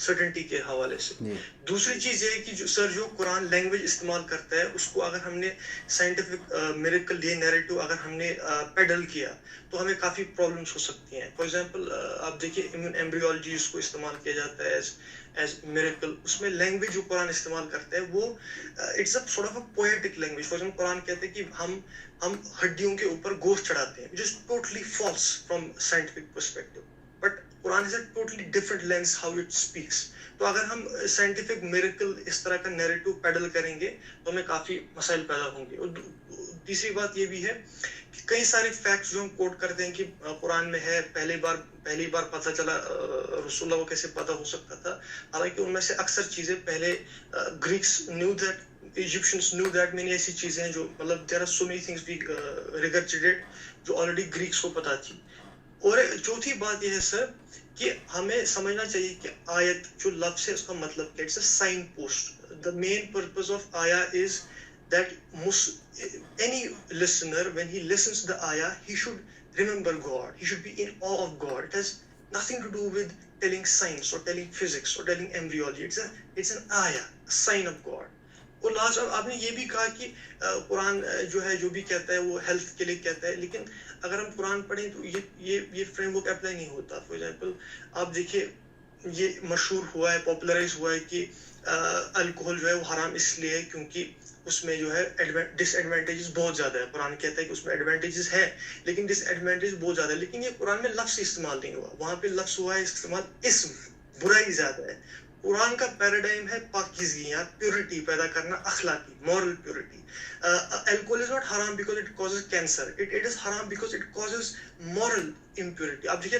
सर्टेनिटी के हवाले से। दूसरी चीज ये है कि जो कुरान लैंग्वेज इस्तेमाल करता है, उसको अगर हमने साइंटिफिक मिरेकल ये नैरेटिव अगर हमने पेडल किया तो हमें काफी प्रॉब्लम्स हो सकती हैं। फॉर एग्जांपल आप देखिए इम्यून एम्ब्रियोलॉजी उसको इस्तेमाल किया जाता है एज मिरेकल। उसमें लैंग्वेज जो कुरान इस्तेमाल करता है वो it's a sort of a poetic language. For example Quran कहते हैं कि हम हड्डियों के ऊपर गोश्त चढ़ाते हैं, which is totally false from scientific perspective. But Quran is a totally different lens how it speaks. तो अगर हम साइंटिफिक मिरेकल इस तरह का नैरेटिव पेडल करेंगे तो हमें काफी मसाइल पैदा होंगे। और तीसरी बात ये भी है कि कई सारे फैक्ट्स जो हम कोट करते हैं कि कुरान में है, पहली बार पता चला रसूलुल्लाह को कैसे पता हो सकता था, हालांकि उनमें से अक्सर चीजें पहले Greeks knew that, Egyptians knew that many ऐसी चीजें हैं जो मतलब there are so many things we regurgitated जो ऑलरेडी ग्रीक्स को पता थी। और चौथी बात यह है सर कि हमें समझना चाहिए कि आयत जो लफ्ज़ है उसका मतलब क्या है। It's a sign post. The main purpose of आया is that any listener when he listens to the ayah he should remember God, he should be in awe of God. It has nothing to do with telling science or telling physics or telling embryology. It's an ayah, a sign of God. और last आपने ये भी कहा कि कुरान जो है जो भी कहता है वो हेल्थ के लिए कहता है, लेकिन अगर हम कुरान पढ़ें तो ये फ्रेमवर्क अप्लाई नहीं होता। फॉर एग्जांपल आप देखिए ये मशहूर हुआ है, पॉपुलराइज हुआ है कि अल्कोहल जो है वो हराम इसलिए है क्योंकि उसमें जो है डिसएडवांटेजेस बहुत ज्यादा है। कुरान कहता है कि उसमें एडवांटेजेस है लेकिन डिसएडवांटेज बहुत ज्यादा है, लेकिन ये कुरान में लफ्ज़ इस्तेमाल नहीं हुआ। वहां पे लफ्ज़ हुआ है इस्तेमाल इस्म, बुराई ज्यादा है। कुरान का पैराडाइम है पाकीज़गी, यहाँ प्योरिटी पैदा करना, अखलाकी moral purity. Alcohol is not हराम because it causes cancer, it is हराम because it causes moral impurity. आप देखिए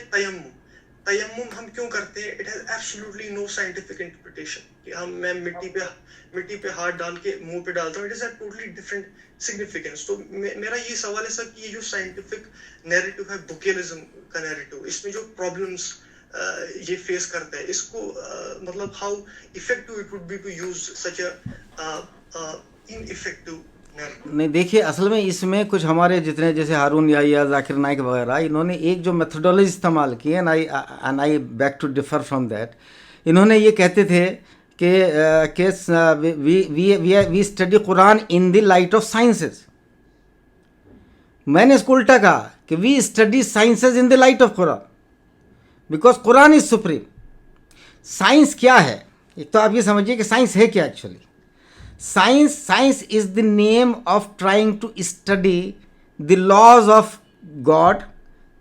तयम्मुम हम क्यों करते हैं? It has absolutely no scientific interpretation कि मैं मिट्टी पे हाथ डाल के मुंह पे डालता हूँ। It is a totally different significance. तो मेरा ये सवाल है सर कि ये जो साइंटिफिक नैरेटिव है, बुकेलिज्म का नैरेटिव, इसमें जो प्रॉब्लम्स ये फेस करता है, इसको मतलब how effective it would be to use such a ineffective narrative. नहीं देखिए, असल में इसमें कुछ हमारे जितने जैसे हारून याहिया, जाकिर नाइक वगैरह, इन्होंने एक जो मेथोडोलॉजी इस्तेमाल की and I beg to differ from that. इन्होंने ये कहते थे कि we study Quran in the light of sciences. मैंने इसको उल्टा कहा कि we study sciences in the light of Quran, because Quran is supreme. Science क्या है? एक तो आप ये समझिए कि साइंस है क्या actually. Science is the name of trying to study the laws of God,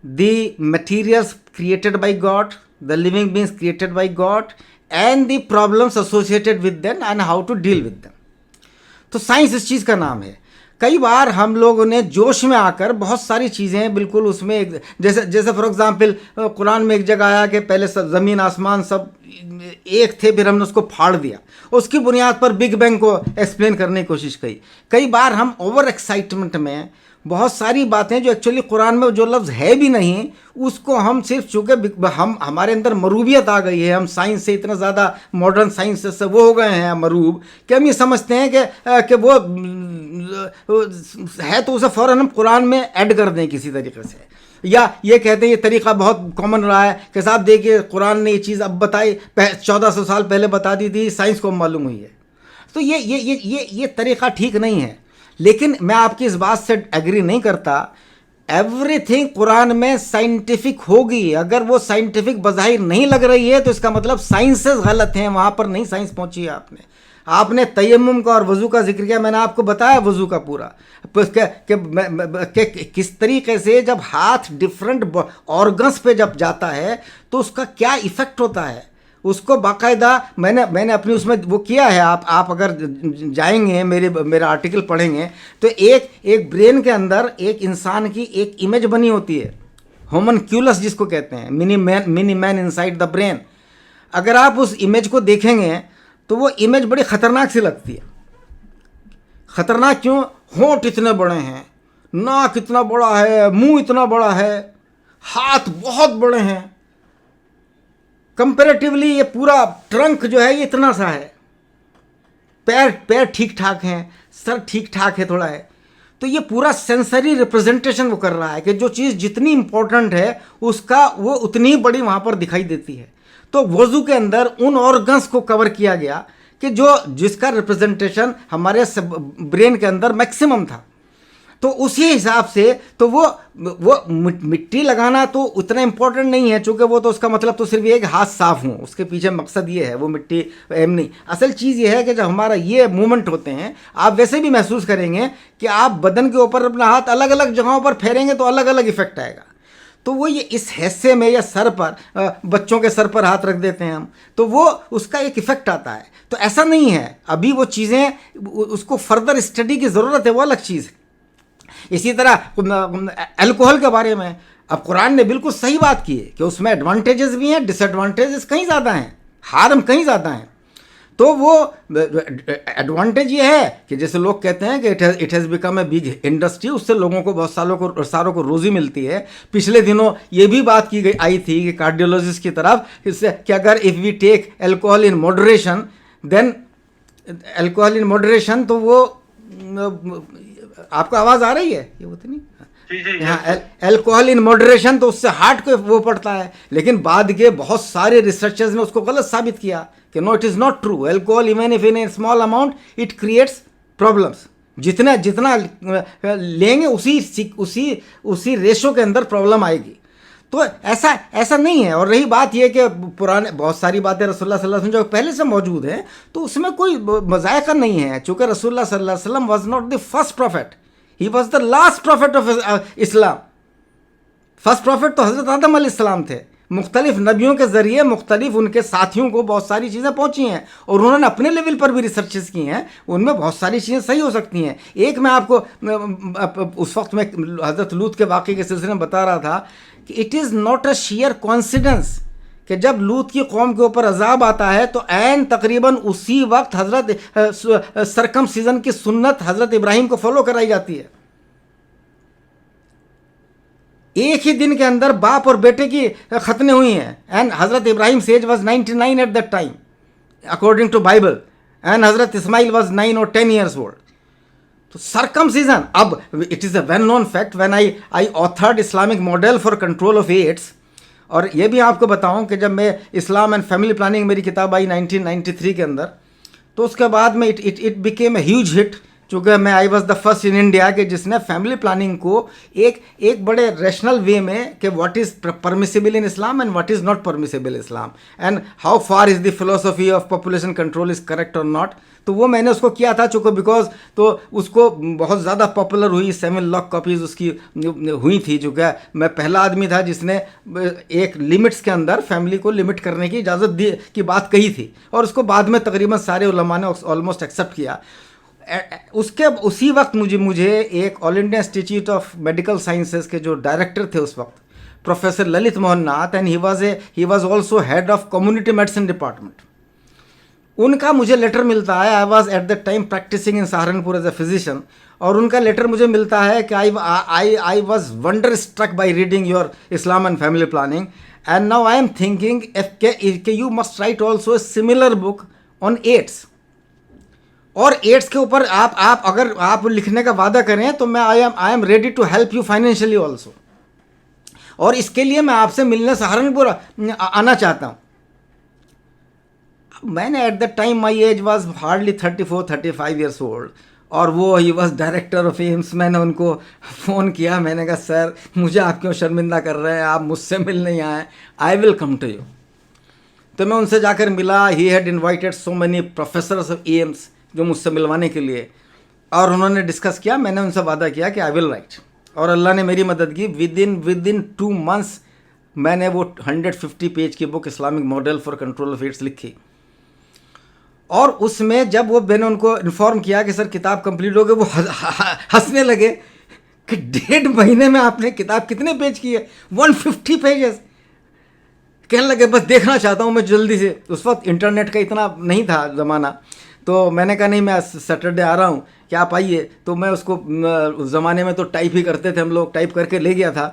the materials created by God, the living beings created by God and the problems associated with them and how to deal with them. तो science इस चीज़ का नाम है। कई बार हम लोगों ने जोश में आकर बहुत सारी चीज़ें बिल्कुल उसमें जैसे फॉर एग्जांपल कुरान में एक जगह आया कि पहले सब ज़मीन आसमान सब एक थे, फिर हमने उसको फाड़ दिया, उसकी बुनियाद पर बिग बैंग को एक्सप्लेन करने की कोशिश की। कई बार हम ओवर एक्साइटमेंट में बहुत सारी बातें जो एक्चुअली कुरान में जो लफ्ज़ है भी नहीं, उसको हम सिर्फ चूँकि हमारे अंदर मरूबियत आ गई है, हम साइंस से इतना ज़्यादा मॉडर्न साइंस से वो हो गए हैं मरूब कि हम ये समझते हैं कि वो है तो उसे फ़ौरन हम कुरान में ऐड कर दें किसी तरीके से, या ये कहते हैं ये तरीक़ा बहुत कॉमन रहा है कि साहब देखिए कुरान ने ये चीज़ अब बताई, 1400 साल पहले बता दी थी, साइंस को मालूम हुई है। तो ये तरीक़ा ठीक नहीं है। लेकिन मैं आपकी इस बात से एग्री नहीं करता। एवरीथिंग कुरान में साइंटिफिक होगी, अगर वो साइंटिफिक बज़ाहिर नहीं लग रही है तो इसका मतलब साइंसेस गलत हैं, वहाँ पर नहीं साइंस पहुँची है। आपने तयम्मुम का और वज़ू का जिक्र किया, मैंने आपको बताया वज़ू का पूरा कि किस तरीके से जब हाथ डिफरेंट ऑर्गन्स पे जब जाता है तो उसका क्या इफ़ेक्ट होता है, उसको बाकायदा मैंने अपनी उसमें वो किया है। आप अगर जाएंगे मेरा आर्टिकल पढ़ेंगे तो एक ब्रेन के अंदर एक इंसान की एक इमेज बनी होती है, होमनक्यूलस जिसको कहते हैं, mini man inside the brain. अगर आप उस इमेज को देखेंगे तो वो इमेज बड़ी ख़तरनाक सी लगती है। ख़तरनाक क्यों? होंठ इतने बड़े हैं, नाक इतना बड़ा है, मुंह इतना बड़ा है, हाथ बहुत बड़े हैं, कंपैरेटिवली ये पूरा ट्रंक जो है ये इतना सा है, पैर ठीक ठाक हैं, सर ठीक ठाक है थोड़ा है। तो ये पूरा सेंसरी रिप्रेजेंटेशन वो कर रहा है कि जो चीज़ जितनी इम्पोर्टेंट है उसका वो उतनी ही बड़ी वहाँ पर दिखाई देती है। तो वज़ू के अंदर उन ऑर्गन्स को कवर किया गया कि जिसका रिप्रेजेंटेशन हमारे ब्रेन के अंदर मैक्सिमम था। तो उसी हिसाब से तो वो मिट्टी लगाना तो उतना इम्पोर्टेंट नहीं है, चूँकि वो तो उसका मतलब तो सिर्फ ये कि हाथ साफ हों, उसके पीछे मकसद ये है, वो मिट्टी एम नहीं। असल चीज़ ये है कि जब हमारा ये मूवमेंट होते हैं, आप वैसे भी महसूस करेंगे कि आप बदन के ऊपर अपना हाथ अलग अलग जगहों पर फेरेंगे तो अलग अलग इफेक्ट आएगा। तो वो ये इस हिस्से में या सर पर, बच्चों के सर पर हाथ रख देते हैं हम, तो वो उसका एक इफ़ेक्ट आता है। तो ऐसा नहीं है, अभी वो चीज़ें उसको फर्दर स्टडी की ज़रूरत है, वो अलग चीज़ है। इसी तरह अल्कोहल के बारे में अब कुरान ने बिल्कुल सही बात की है कि उसमें एडवांटेजेस भी हैं, डिसएडवांटेजेस कहीं ज़्यादा हैं, हार्म कहीं ज़्यादा हैं। तो वो एडवांटेज ये है कि जैसे लोग कहते हैं कि it has become a big industry, उससे लोगों को बहुत सारों को रोज़ी मिलती है। पिछले दिनों ये भी बात की आई थी कि कार्डियोलॉजिस्ट की तरफ इससे कि अगर if we take alcohol in moderation, then alcohol in moderation, तो वो आपको आवाज़ आ रही है ये होती नहीं हाँ, एल्कोहल इन मॉडरेशन, तो उससे हार्ट को वो पड़ता है। लेकिन बाद के बहुत सारे रिसर्चर्स ने उसको गलत साबित किया कि no, it is not true. Alcohol even if in a small amount it creates problems. जितना लेंगे उसी रेशो के अंदर प्रॉब्लम आएगी। तो ऐसा नहीं है। और रही बात यह कि पुराने बहुत सारी बातें रसूलुल्लाह सल्लल्लाहु अलैहि वसल्लम जो पहले से मौजूद हैं, तो उसमें कोई मज़ायका नहीं है, चूँकि रसूलुल्लाह सल्लल्लाहु अलैहि वसल्लम was not the first profit, he was the last profit of Islam. First profit तो हज़रत आदम अलैहिस्सलाम थे। मुख्तलिफ नबियों के ज़रिए मुख्तलिफ उनके साथियों को बहुत सारी चीज़ें पहुँची हैं और उन्होंने अपने लेवल पर भी रिसर्चेस की हैं, उनमें बहुत सारी चीज़ें सही हो सकती हैं। एक मैं आपको उस वक्त में हज़रत लूत के वाक़े के सिलसिले में बता रहा था कि it is not a share coincidence कि जब लूत की कौम के ऊपर अजाब आता है तो ऐन तकरीबन उसी वक्त हज़रत सरकमसीजन की सुन्नत हज़रत इब्राहीम को फॉलो कराई जाती है। एक ही दिन के अंदर बाप और बेटे की खतने हुई हैं। एंड हज़रत Ibrahim age was 99 at that time according to Bible, and हज़रत इस्माइल वाज 9 और 10 ईयर्स ओल्ड। तो सर्कमसीजन, अब it is a well known fact when I authored Islamic model for control of AIDS. और ये भी आपको बताऊं कि जब मैं इस्लाम एंड फैमिली प्लानिंग मेरी किताब आई 1993 के अंदर, तो उसके बाद में it became a huge hit, चूँकि मैं I was the first in India कि जिसने फैमिली प्लानिंग को एक बड़े रैशनल वे में कि what is permissible in Islam and what is not permissible Islam and how far is the philosophy of population control is correct और not. तो वो मैंने उसको किया था, चूँकि बिकॉज तो उसको बहुत ज़्यादा पॉपुलर हुई, 7 लाख कॉपीज़ उसकी हुई थी, चूँकि मैं पहला आदमी था जिसने एक लिमिट्स के अंदर फैमिली को लिमिट करने की इजाज़त दी की बात कही थी, और उसको बाद में तकरीबन सारे उलमा ने ऑलमोस्ट एक्सेप्ट किया। उसके उसी वक्त मुझे एक All India Institute of Medical Sciences के जो डायरेक्टर थे उस वक्त, professor Lalit Mohan Nath, and he was also head of community medicine department, उनका मुझे लेटर मिलता है। I was at that time practising in Saharanpur as a physician, और उनका लेटर मुझे मिलता है कि I was wonder struck by reading your Islam and family planning, and now I am thinking you must write also a similar book on AIDS. और AIDS के ऊपर अगर आप लिखने का वादा करें तो मैं I am ready to help you financially also, और इसके लिए मैं आपसे मिलने सहारनपुर आना चाहता हूँ। मैंने at the time my age was hardly 34-35 years old, और वो he was director of AIIMS. मैंने उनको फ़ोन किया, मैंने कहा सर मुझे आप क्यों शर्मिंदा कर रहे हैं, आप मुझसे मिल नहीं आए, I will come to you. तो मैं उनसे जाकर मिला। He had invited so many professors of AIIMS जो मुझसे मिलवाने के लिए, और उन्होंने डिस्कस किया। मैंने उनसे वादा किया कि आई विल राइट, और अल्लाह ने मेरी मदद की। विद इन 2 मंथ्स मैंने वो 150 पेज की book Islamic model for control of AIDS लिखी। और उसमें जब वो मैंने उनको इन्फॉर्म किया कि सर किताब कंप्लीट हो गई, वो हंसने लगे कि 1.5 महीने में आपने किताब कितने पेज की है? 150 पेजेस। कहने लगे बस देखना चाहता हूँ मैं जल्दी से। उस वक्त इंटरनेट का इतना नहीं था ज़माना, तो मैंने कहा नहीं मैं सैटरडे आ रहा हूँ, क्या आप आइए। तो मैं उसको उस ज़माने में तो टाइप ही करते थे हम लोग, टाइप करके ले गया था।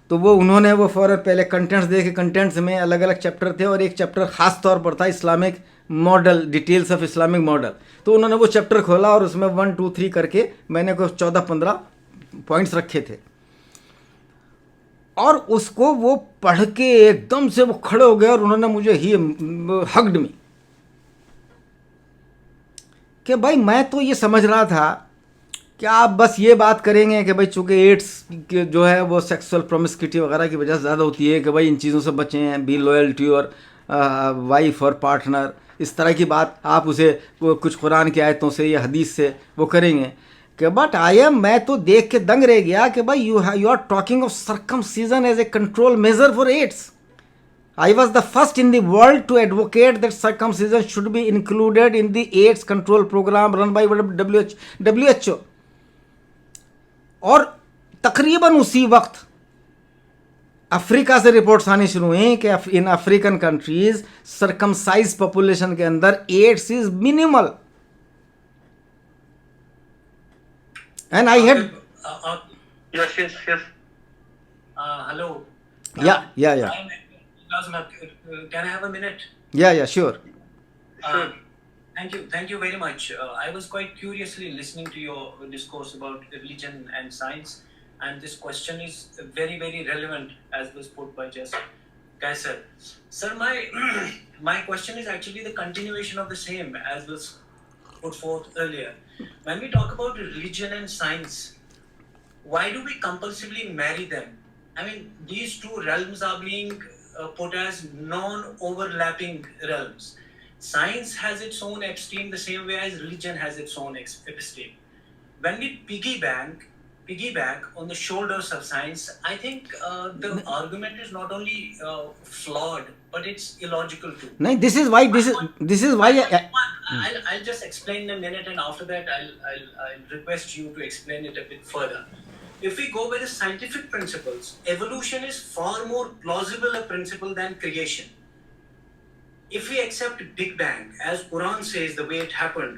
तो वो उन्होंने वो फ़ौरन पहले कंटेंट्स देखे, कंटेंट्स में अलग अलग चैप्टर थे, और एक चैप्टर ख़ास तौर पर था Islamic model, details of Islamic model. तो उन्होंने वो चैप्टर खोला और उसमें 1, 2, 3 करके मैंने कुछ 14-15 पॉइंट्स रखे थे। और उसको वो पढ़ के एकदम से वो खड़े हो गए और उन्होंने मुझे ही हग्ड मी कि भाई मैं तो ये समझ रहा था कि आप बस ये बात करेंगे कि भाई चूँकि एड्स जो है वो सेक्सुअल प्रोमिस्क्यूटी वगैरह की वजह से ज़्यादा होती है कि भाई इन चीज़ों से बचें, be loyal to your wife और पार्टनर, इस तरह की बात आप उसे कुछ कुरान की आयतों से या हदीस से वो करेंगे कि बट मैं तो देख के दंग रह गया कि भाई you are talking of circumcision as a control measure for AIDS. I was the first in the world to advocate that circumcision should be included in the AIDS control program run by WHO. और तकरीबन उसी वक्त Africa से reports आनी शुरू हुई कि in African countries circumcise population के अंदर AIDS is minimal. And I had Yes. Hello. Yeah. Can I have a minute? Yeah, sure. Sure. Thank you very much. I was quite curiously listening to your discourse about religion and science, and this question is very, very relevant, as was put by just Kaisar. Sir, my question is actually the continuation of the same as was put forth earlier. When we talk about religion and science, why do we compulsively marry them? I mean, these two realms are being put as non-overlapping realms. Science has its own episteme the same way as religion has its own episteme. When we piggyback on the shoulders of science, I think the argument is not only flawed, but it's illogical too. No, this is why I'll just explain in a minute, and after that I'll request you to explain it a bit further. If we go by the scientific principles, evolution is far more plausible a principle than creation. If we accept Big Bang, as Quran says, the way it happened,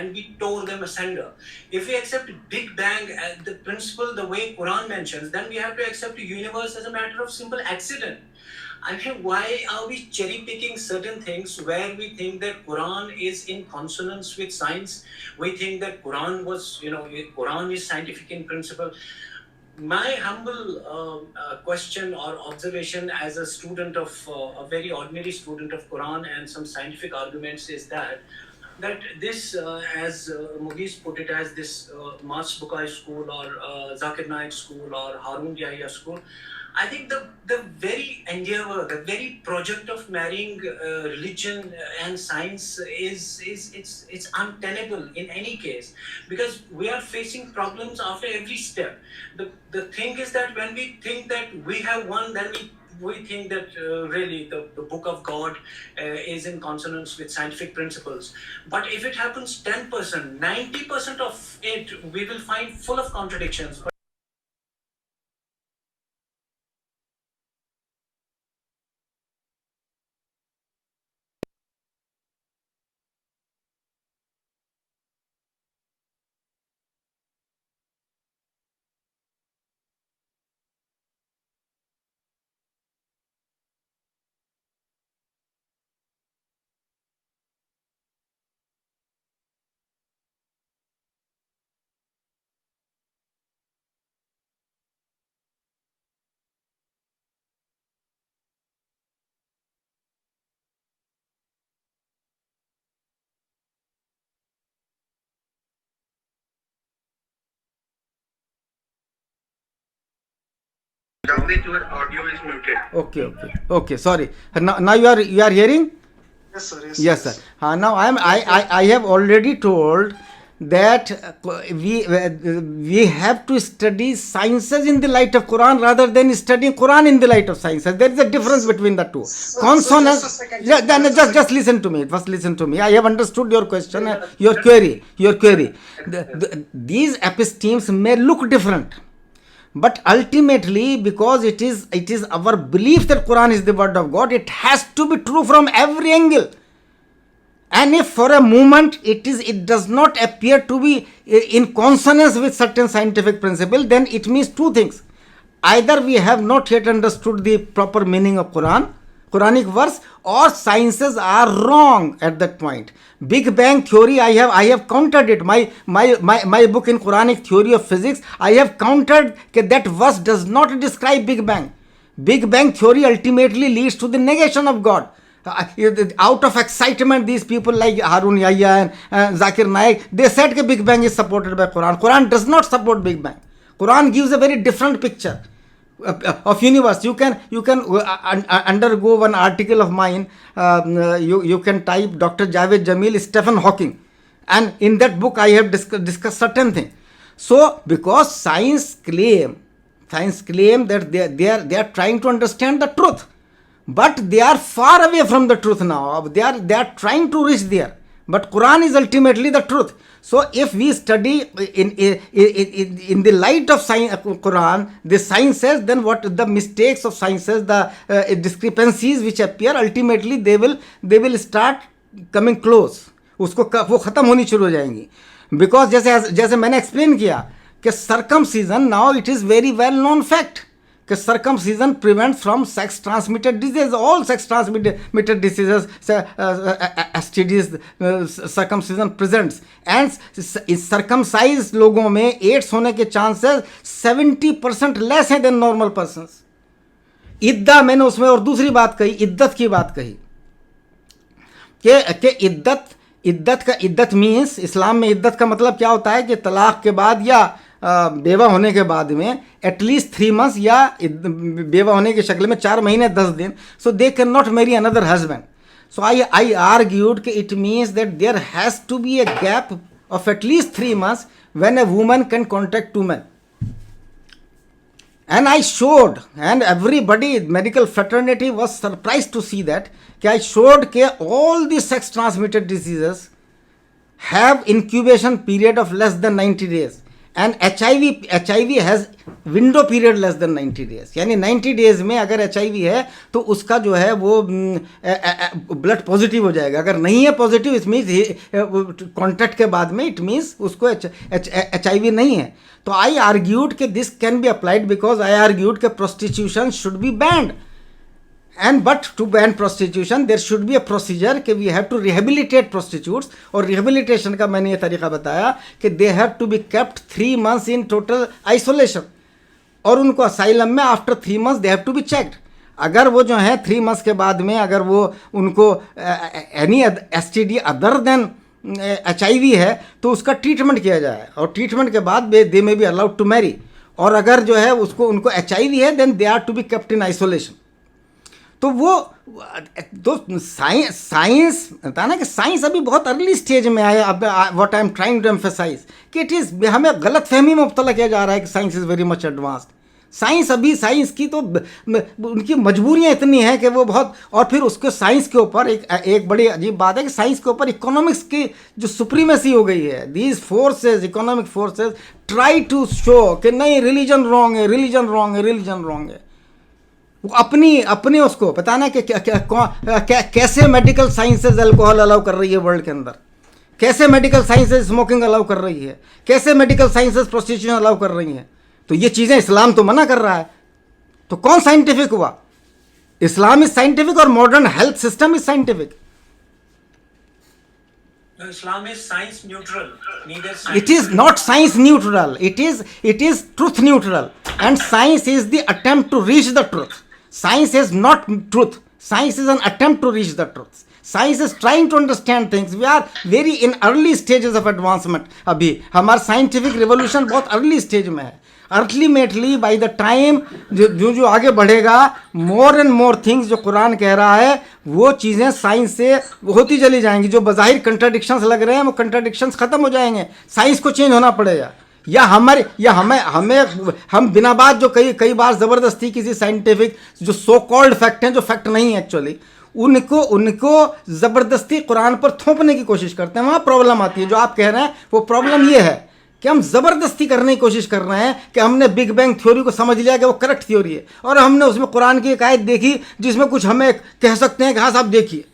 and we tore them asunder. If we accept Big Bang as the principle, the way Quran mentions, then we have to accept the universe as a matter of simple accident. I mean, why are we cherry picking certain things where we think that Quran is in consonance with science? We think that Quran is scientific in principle. My humble question or observation as a student of a very ordinary student of Quran and some scientific arguments is that this, as Mughis put it, as this Mas Bukai school or Zakir Naik school or Harun Yahya school, I think the very endeavor, the very project of marrying religion and science it's untenable in any case, because we are facing problems after every step. The thing is that when we think that we have won, then we think that really the book of God is in consonance with scientific principles. But if it happens 10%, 90% of it we will find full of contradictions. Javed, your audio is muted. Okay. Sorry. Now you are hearing? Yes, sir. Yes, sir. Now I have already told that we have to study sciences in the light of Quran rather than studying Quran in the light of sciences. There is a difference between the two. Consonance. Just listen to me. First listen to me. I have understood your question, your query. These epistemes may look different, but ultimately, because it is our belief that Quran is the word of God, it has to be true from every angle. And if for a moment it does not appear to be in consonance with certain scientific principle, then it means two things. Either we have not yet understood the proper meaning of Quran, Quranic verse, or sciences are wrong at that point. Big Bang theory, I have countered it. My book in Quranic theory of physics, I have countered that verse does not describe Big Bang. Big Bang theory ultimately leads to the negation of God. Out of excitement, these people like Harun Yahya and Zakir Naik, they said that Big Bang is supported by Quran. Quran does not support Big Bang. Quran gives a very different picture of universe. You can undergo one article of mine. You can type Dr. Javed Jamil, Stephen Hawking, and in that book I have discussed certain things. So because science claim that they are trying to understand the truth, but they are far away from the truth now. They are trying to reach there, but Quran is ultimately the truth. So if we study in the light of Quran, the sciences, then what the mistakes of sciences, the discrepancies which appear, ultimately they will start coming close. उसको वो ख़त्म होनी शुरू हो जाएंगी. Because जैसे मैंने explain किया कि circumcision, now it is very well known fact कि circumcision prevents from sex transmitted diseases. All sex transmitted diseases, STDs, circumcision presents. And circumcised लोगों में AIDS होने के chances 70% less हैं than normal persons. इद्दा, मैंने उसमें और दूसरी बात कही, इद्दत की बात कही कि इद्दत मीन्स, इस्लाम में इद्दत का मतलब क्या होता है कि तलाक के बाद या बेवा होने के बाद में एटलीस्ट 3 months या बेवा होने की शक्ल में 4 महीने 10 दिन. So they can not marry another husband. So I argued कि it means that there has to be a gap of at least 3 months when a woman can contact 2 men. And I showed, and everybody, medical fraternity was surprised to see that, I showed that all the sex transmitted diseases have incubation period of less than 90 days. And HIV has window period less than 90 days. यानी 90 days में अगर HIV है तो उसका जो है वो blood positive हो जाएगा. अगर नहीं है पॉजिटिव, इट मीन्स कॉन्टैक्ट के बाद में इट मीन्स उसको HIV नहीं है. तो आई आर्ग्यूड कि this can be applied because I argued कि prostitution should be banned. And but to ban prostitution there should be a procedure कि we have to rehabilitate prostitutes. और rehabilitation का मैंने ये तरीका बताया कि they have to be kept 3 months in total isolation. और उनको asylum में after 3 months they have to be checked. अगर वो जो है 3 months के बाद में अगर वो उनको any STD other than HIV है तो उसका ट्रीटमेंट किया जाए, और ट्रीटमेंट के बाद they may be allowed to marry. और अगर जो है उनको HIV है then they are to be kept in isolation. तो वो तो साइंस था ना कि साइंस अभी बहुत अर्ली स्टेज में आया. अब what I am trying to emphasize कि इट इज़, हमें गलत फहमी में मुब्तला किया जा रहा है कि science is very much advanced. Science की तो उनकी मजबूरियाँ इतनी हैं कि वो बहुत, और फिर उसके साइंस के ऊपर एक बड़ी अजीब बात है कि साइंस के ऊपर इकोनॉमिक्स की जो सुप्रीमेसी हो गई है. These forces, economic forces try to show कि नहीं रिलीजन रॉन्ग है, रिलीजन रॉन्ग है, रिलीजन रॉन्ग है. वो अपनी उसको पता ना कि कैसे मेडिकल साइंसेज अल्कोहल अलाउ कर रही है वर्ल्ड के अंदर, कैसे मेडिकल साइंसेज स्मोकिंग अलाउ कर रही है, कैसे मेडिकल साइंसेज प्रोस्टिट्यूशन अलाउ कर रही हैं. तो ये चीज़ें इस्लाम तो मना कर रहा है. तो कौन साइंटिफिक हुआ? इस्लाम इज साइंटिफिक और modern health system is scientific. Islam is science neutral. Neither It is not science neutral. It is truth neutral. And science is the attempt to reach the truth. Science is not truth. Science is an attempt to reach the truth. Science is trying to understand things. We are very in early stages of advancement. अभी हमारा scientific revolution बहुत early stage में है. Ultimately by the time जो आगे बढ़ेगा, more and more things जो कुरान कह रहा है वो चीज़ें साइंस से होती चली जाएंगी. जो बज़ाहिर कंट्राडिक्शंस लग रहे हैं वो कंट्राडिक्शंस ख़त्म हो जाएंगे. साइंस को चेंज होना पड़ेगा, या हम बिना बात जो कई बार ज़बरदस्ती किसी साइंटिफिक जो सो कॉल्ड फैक्ट हैं, जो फैक्ट नहीं है एक्चुअली, उनको ज़बरदस्ती कुरान पर थोपने की कोशिश करते हैं. वहाँ प्रॉब्लम आती है. जो आप कह रहे हैं वो प्रॉब्लम ये है कि हम ज़बरदस्ती करने की कोशिश कर रहे हैं कि हमने बिग बैंग थ्योरी को समझ लिया कि वो करेक्ट थ्योरी है, और हमने उसमें कुरान की एक आयत देखी जिसमें कुछ हमें कह सकते हैं कि हाँ साहब देखिए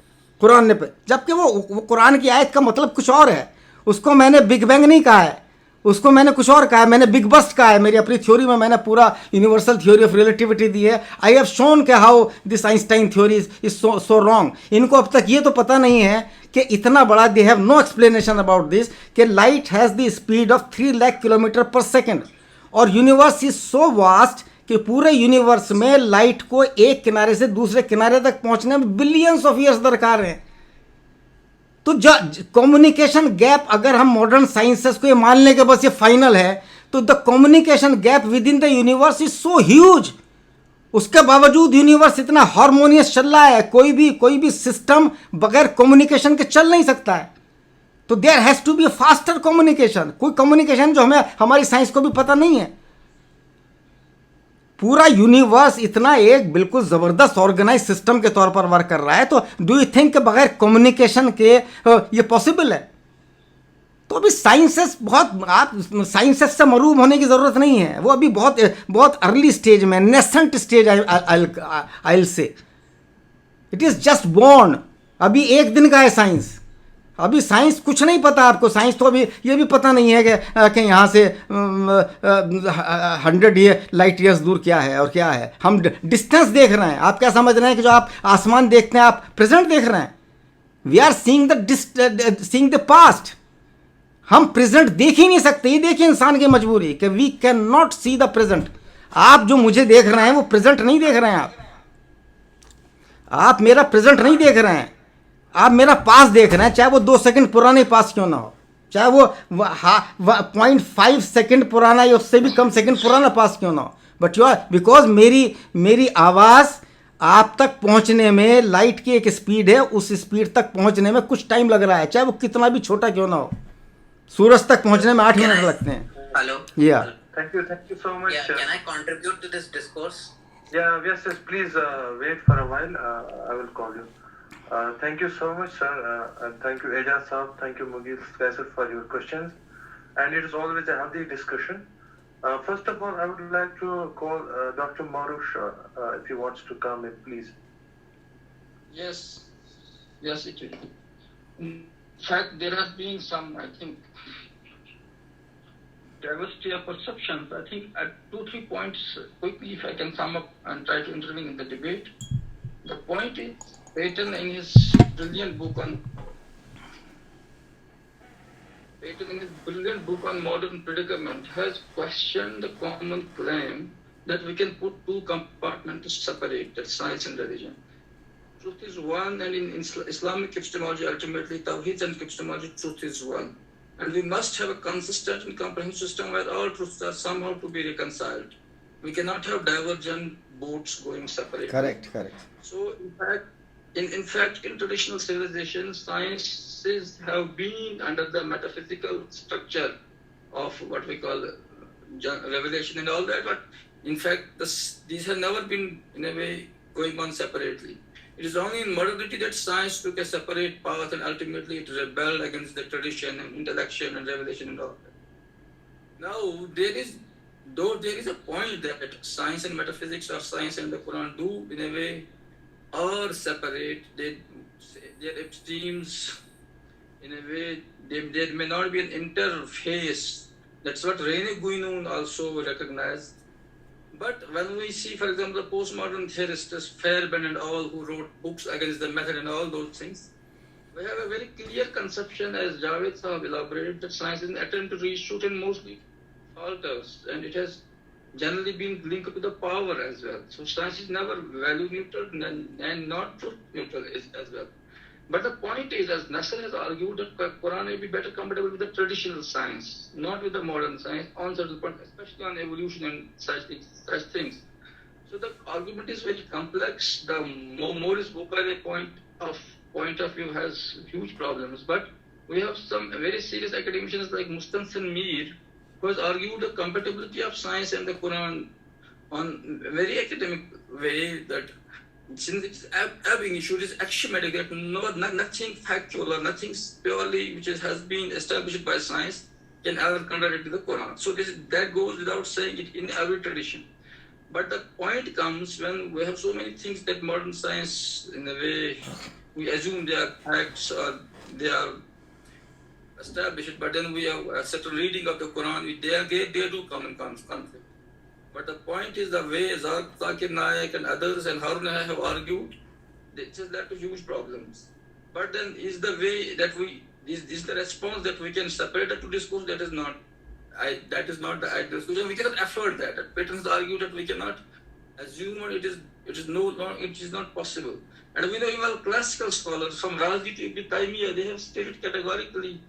कुरान ने पे, जबकि वो कुरान की आयत का मतलब कुछ और है. उसको मैंने बिग बैंग नहीं कहा है, उसको मैंने कुछ और कहा है, मैंने बिग बस्ट कहा है, मेरी अपनी थ्योरी में मैंने पूरा यूनिवर्सल थ्योरी ऑफ रिलेटिविटी दी है. आई हैव शोन के how this Einstein theory is so wrong. इनको अब तक ये तो पता नहीं है कि इतना बड़ा, they have no explanation about this, कि light has the speed of 3 lakh kilometre per second और यूनिवर्स इज सो वास्ट कि पूरे यूनिवर्स में लाइट को एक किनारे से दूसरे किनारे तक पहुंचने में बिलियंस ऑफ ईयर्स दरकार हैं. तो जो कम्युनिकेशन गैप, अगर हम मॉडर्न साइंसेस को ये मान लें कि बस ये फाइनल है, तो the communication gap with in the universe is so huge. उसके बावजूद यूनिवर्स इतना हार्मोनियस चल रहा है, कोई भी सिस्टम बगैर कम्युनिकेशन के चल नहीं सकता है. तो there has to be faster communication, कोई कम्युनिकेशन जो हमें, हमारी साइंस को भी पता नहीं है. पूरा यूनिवर्स इतना एक बिल्कुल ज़बरदस्त ऑर्गेनाइज सिस्टम के तौर पर वर्क कर रहा है, तो डू यू थिंक के बगैर कम्युनिकेशन के ये पॉसिबल है? तो अभी साइंसेस बहुत, आप साइंसेस से मरूब होने की ज़रूरत नहीं है, वो अभी बहुत अर्ली स्टेज में, नेसेंट स्टेज आई से. It is just born. अभी एक दिन का है साइंस. अभी साइंस कुछ नहीं पता आपको. साइंस तो अभी ये भी पता नहीं है कि यहाँ से 100 लाइट ईयर्स दूर क्या है और क्या है. हम डिस्टेंस देख रहे हैं. आप क्या समझ रहे हैं कि जो आप आसमान देखते हैं आप प्रेजेंट देख रहे हैं? We are seeing the past. हम प्रेजेंट देख ही नहीं सकते. ये देखिए इंसान की मजबूरी कि we can not see the present. आप जो मुझे देख रहे हैं वो प्रेजेंट नहीं देख रहे हैं. आप मेरा प्रेजेंट नहीं देख रहे हैं, आप मेरा पास देख रहे हैं, चाहे वो 2 सेकंड पुराने पास क्यों ना हो, चाहे वो 0.5 सेकंड पुराना या उससे भी कम सेकंड पुराना पास क्यों ना हो. बट यू आर, बिकॉज मेरी आवाज़ आप तक पहुंचने में लाइट की एक स्पीड है, उस स्पीड तक पहुंचने में कुछ टाइम लग रहा है, चाहे वो कितना भी छोटा क्यों ना हो. सूरज तक पहुंचने में 8 मिनट लगते हैं. Hello. Yeah. Thank you so much. Yeah, can I contribute to this discourse? Yeah, yes, please wait for a while. I will call you. Thank you so much, sir. And thank you, Ejaz Saab. Thank you, Mughil Kaisar, for your questions. And it is always a healthy discussion. First of all, I would like to call Dr. Marush if he wants to come in, please. Yes, it will. In fact, there has been some, I think, diversity of perceptions. I think at 2-3 points quickly, if I can sum up and try to intervene in the debate. The point is, Peyton in his brilliant book on modern predicament has questioned the common claim that we can put 2 compartments to separate, that science and religion. Truth is one, and in Islamic epistemology, ultimately, Tawhid and epistemology, truth is one. And we must have a consistent and comprehensive system where all truths are somehow to be reconciled. We cannot have divergent boats going separately. Correct. So, in fact, in traditional civilizations, sciences have been under the metaphysical structure of what we call revelation and all that, but in fact, these have never been, in a way, going on separately. It is only in modernity that science took a separate path and ultimately it rebelled against the tradition and intellection and revelation and all that. Now, there is a point that science and metaphysics or science and the Quran do, in a way, are separate. Their epistemics, in a way, there may not be an interface. That's what René Guénon also recognized. But when we see, for example, the postmodern theorists, Fairbairn and all, who wrote books against the method and all those things, we have a very clear conception, as Javed Saab elaborated, that science is an attempt to reshoot and mostly falters, and it has generally been linked to the power as well. So science is never value neutral and not truth neutral as well. But the point is, as Nasser has argued, that Quran may be better compatible with the traditional science, not with the modern science on certain points, especially on evolution and such things. So the argument is very complex. The Maurice Bukhari point of view has huge problems. But we have some very serious academicians like Mustansen Mir, who has argued the compatibility of science and the Quran on a very academic way, that since it's having issue, it is axiomatic that nothing factual or nothing purely which has been established by science can ever contradict the Quran. So that goes without saying it in every tradition. But the point comes when we have so many things that modern science, in a way, we assume they are facts or they are establish it, but then we have a certain reading of the Quran, they do come in conflict. But the point is the way Zakir Naik and others and Harun have argued, it has led to huge problems. But then is the way that is the response that we can separate the two discourse? That is not the ideal solution. We cannot afford that. Patrons argue that we cannot assume it is not possible. And we know even classical scholars from Razi to Ibn Taymiyyah, they have stated categorically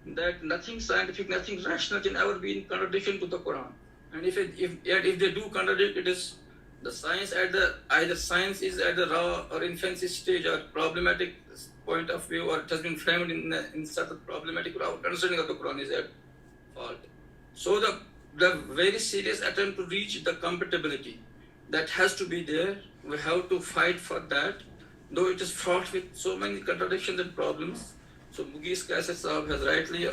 that nothing scientific, nothing rational can ever be in contradiction to the Quran. And if they do contradict, it is the science either science is at the raw or infancy stage or problematic point of view, or it has been framed in such a problematic understanding of the Quran is at fault. So the very serious attempt to reach the compatibility that has to be there. We have to fight for that, though it is fraught with so many contradictions and problems. So Mughis Qaisar Sahab has rightly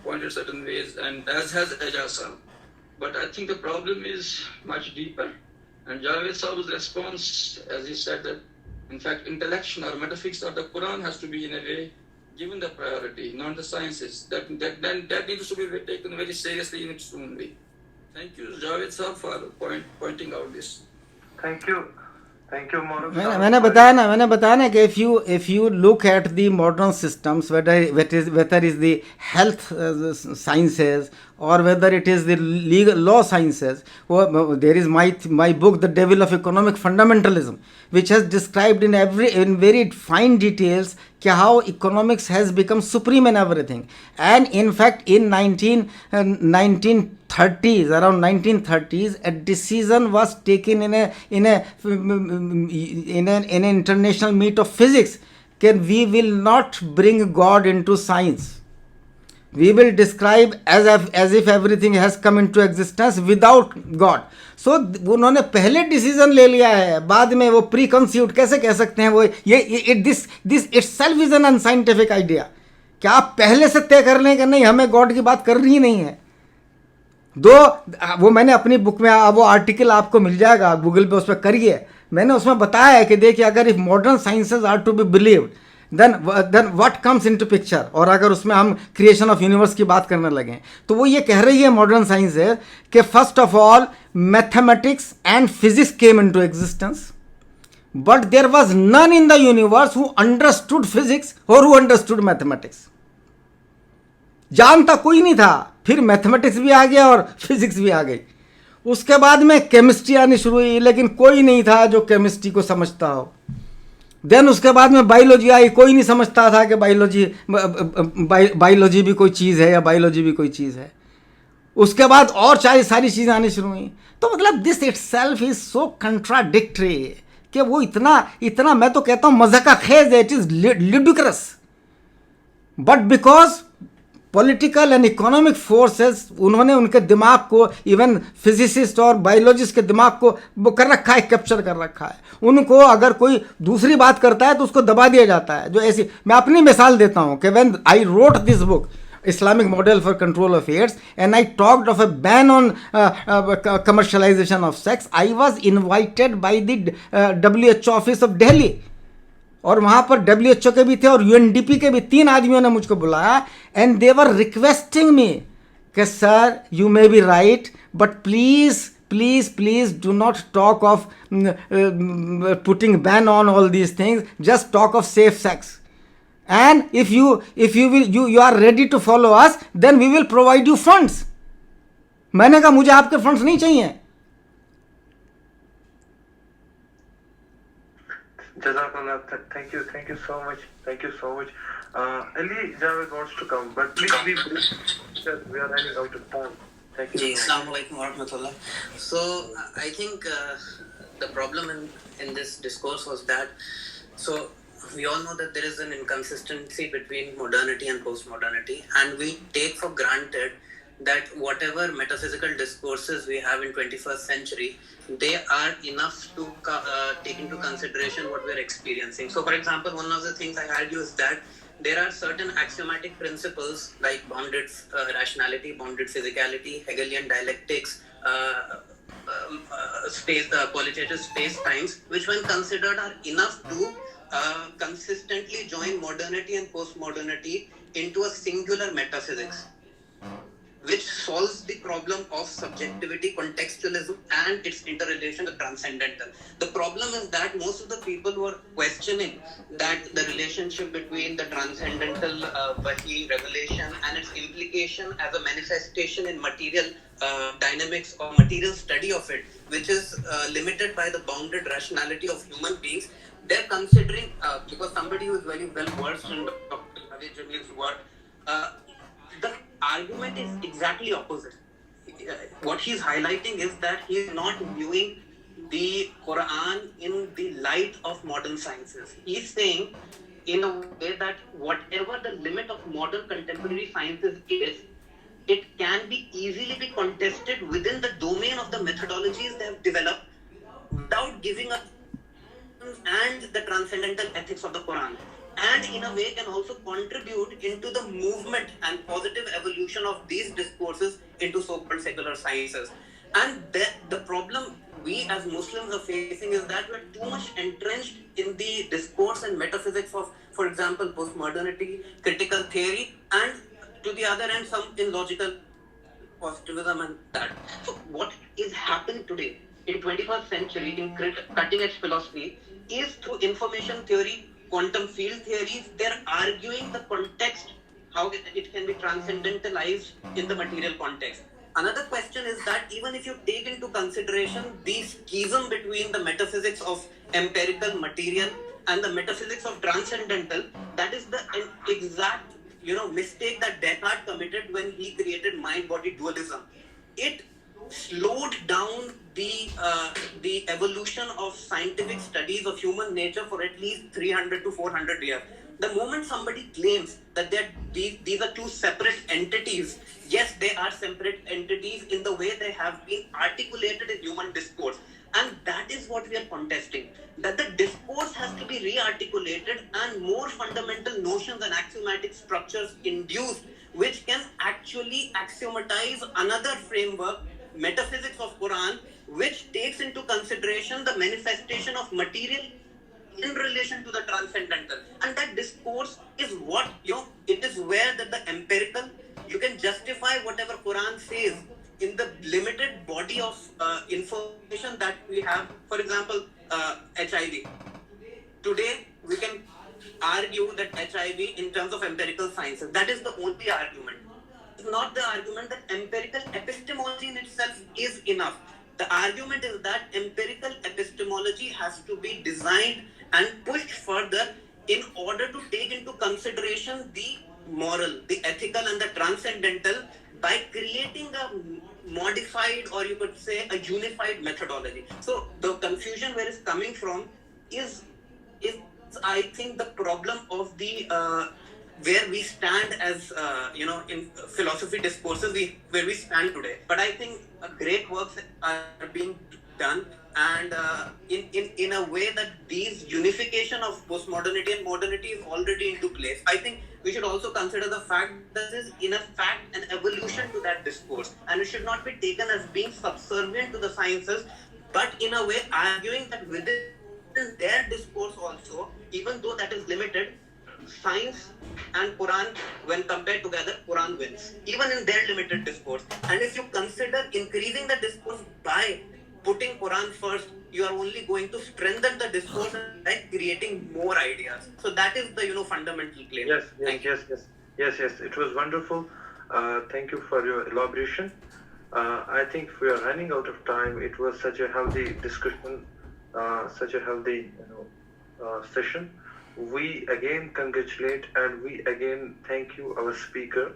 pointed certain ways, and as has Ejaz Sahab. But I think the problem is much deeper. And Javed Sahab's response, as he said, that in fact intellection or metaphysics or the Quran has to be in a way given the priority, not the sciences. That needs to be taken very seriously in its own way. Thank you, Javed Sahab, for pointing out this. Thank you, Maruf. मैंने बताया ना कि if you look at the modern systems, whether is the health sciences or whether it is the legal law sciences, there is my book, The Devil of Economic Fundamentalism, which has described in very fine details how economics has become supreme in everything. And in fact, in 1930s, around 1930s, a decision was taken in an international meet of physics that we will not bring God into science. We will describe as if everything has come into existence without God. So उन्होंने पहले decision ले लिया है, बाद में वो pre conceived कैसे कह सकते हैं वो this itself is an unscientific idea कि आप पहले से तय कर लें कि नहीं हमें गॉड की बात करनी ही नहीं है. वो मैंने अपनी बुक में वो आर्टिकल आपको मिल जाएगा गूगल पे, उस पर करिए. मैंने उसमें बताया है कि देखिए अगर if modern sciences are to be believed then what comes into picture. और अगर उसमें हम क्रिएशन ऑफ यूनिवर्स की बात करने लगें तो वो ये कह रही है मॉडर्न साइंस है कि first of all mathematics and physics came into existence, but there was none in the universe who understood physics और हु अंडरस्टूड मैथमेटिक्स. जानता कोई नहीं था, फिर मैथमेटिक्स भी आ गया और फिजिक्स भी आ गई. उसके बाद में केमिस्ट्री आनी शुरू हुई, लेकिन कोई नहीं था जो केमिस्ट्री को समझता हो. देन उसके बाद में बायोलॉजी आई, कोई नहीं समझता था कि बायोलॉजी भी कोई चीज़ है या बायोलॉजी भी कोई चीज़ है. उसके बाद और सारी चीज़ें आनी शुरू हुई. तो मतलब this itself is so contradictory कि वो इतना मैं तो कहता हूँ मज़ा का खेज है. It is ridiculous, but because political and economic forces उन्होंने उनके दिमाग को, इवन फिजिसिस्ट और बायोलॉजिस्ट के दिमाग को वो कर रखा है, कैप्चर कर रखा है. उनको अगर कोई दूसरी बात करता है तो उसको दबा दिया जाता है. जो ऐसी मैं अपनी मिसाल देता हूँ कि when I wrote this book Islamic Model for Control of AIDS and I talked of a ban on commercialization of sex, I was invited by the WHO office of Delhi. और वहाँ पर WHO के भी थे और UNDP के भी 3 आदमियों ने मुझको बुलाया एंड दे वर रिक्वेस्टिंग मी कि sir you may be right but please do not talk of putting ban on all these things, just talk of safe sex and if you are ready to follow us then we will provide you funds. मैंने कहा मुझे आपके funds नहीं चाहिए. Jazakallah, thank you so much. Ali Javed wants to come, but please be brief because we are running out of time. Thank you. Assalamu alaikum wa rahmatullah. So I think the problem in this discourse was that, so we all know that there is an inconsistency between modernity and post-modernity, and we take for granted that whatever metaphysical discourses we have in 21st century, they are enough to take into consideration what we are experiencing. So for example, one of the things I argue is that there are certain axiomatic principles like bounded rationality, bounded physicality, Hegelian dialectics, qualitative space-times, which when considered are enough to consistently join modernity and post-modernity into a singular metaphysics which solves the problem of subjectivity, contextualism, and its interrelation with transcendental. The problem is that most of the people who are questioning that the relationship between the transcendental Wahi revelation and its implication as a manifestation in material dynamics or material study of it, which is limited by the bounded rationality of human beings, they're considering, because somebody who is very well versed in Dr. Javed Jamil's work, the argument is exactly opposite. What he's highlighting is that he's not viewing the Quran in the light of modern sciences. He's saying, in a way, that whatever the limit of modern contemporary sciences is, it can be easily be contested within the domain of the methodologies they have developed without giving up and the transcendental ethics of the Quran, and in a way can also contribute into the movement and positive evolution of these discourses into so-called secular sciences. And the problem we as Muslims are facing is that we're too much entrenched in the discourse and metaphysics of, for example, postmodernity, critical theory, and to the other end, some in logical positivism and that. So what is happening today in 21st century in cutting edge philosophy is through information theory, quantum field theories, they're arguing the context, how it can be transcendentalized in the material context. Another question is that even if you take into consideration the schism between the metaphysics of empirical material and the metaphysics of transcendental, that is the exact mistake that Descartes committed when he created mind-body dualism. It slowed down the evolution of scientific studies of human nature for at least 300 to 400 years. The moment somebody claims that these are two separate entities, yes, they are separate entities in the way they have been articulated in human discourse. And that is what we are contesting, that the discourse has to be re-articulated and more fundamental notions and axiomatic structures induced, which can actually axiomatize another framework, metaphysics of Quran, which takes into consideration the manifestation of material in relation to the transcendental. And that discourse is what, it is where that the empirical, you can justify whatever Quran says in the limited body of information that we have. For example, HIV. Today, we can argue that HIV in terms of empirical sciences, that is the only argument. It's not the argument that empirical epistemology in itself is enough. The argument is that empirical epistemology has to be designed and pushed further in order to take into consideration the moral, the ethical, and the transcendental by creating a modified, or you could say a unified methodology. So the confusion where it's coming from is I think the problem of the where we stand as in philosophy discourses, where we stand today. But I think great works are being done, and in a way that these unification of postmodernity and modernity is already into place. I think we should also consider the fact that there is in a fact an evolution to that discourse, and it should not be taken as being subservient to the sciences, but in a way arguing that within their discourse also, even though that is limited, science and Quran, when compared together, Quran wins, even in their limited discourse. And if you consider increasing the discourse by putting Quran first, you are only going to strengthen the discourse by creating more ideas. So that is the fundamental claim. Yes. It was wonderful. Thank you for your elaboration. I think we are running out of time. It was such a healthy discussion, such a healthy session. We again congratulate and we again thank you, our speaker,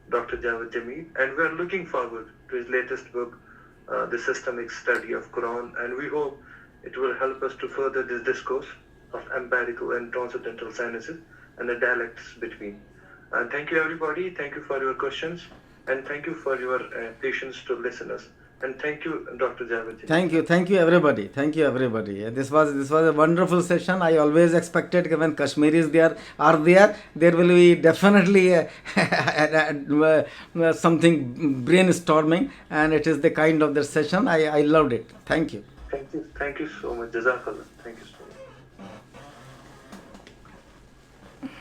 Dr. Javed Jamil, and we are looking forward to his latest book, The Systemic Study of Quran, and we hope it will help us to further this discourse of empirical and transcendental sciences and the dialectics between. Thank you, everybody. Thank you for your questions, and thank you for your patience to listeners. And thank you, Dr. Javed. Thank you, everybody. This was a wonderful session. I always expected when Kashmiris are there will be definitely something brainstorming, and it is the kind of the session. I loved it. Thank you. Thank you so much. Jazakallah. Thank you so much.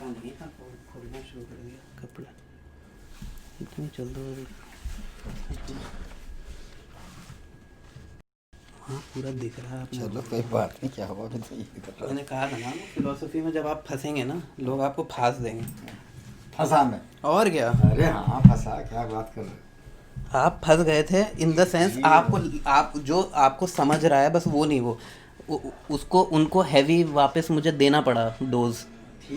पता नहीं था, खोलना शुरू कर दिया कपड़ा इतनी चल दो। हाँ पूरा दिख रहा है आपने। चलो कोई बात नहीं, क्या हुआ अभी तो ये कर रहा मैंने कहा था ना फिलोसफी में जब आप फंसेंगे ना लोग आपको फांस देंगे। फंसा मैं? और क्या, अरे हाँ फंसा, क्या बात कर रहे हो? आप फंस गए थे इन द सेंस आपको, आप जो आपको समझ रहा है बस वो नहीं, वो उसको उनको हैवी वापस मुझे देना पड़ा डोज।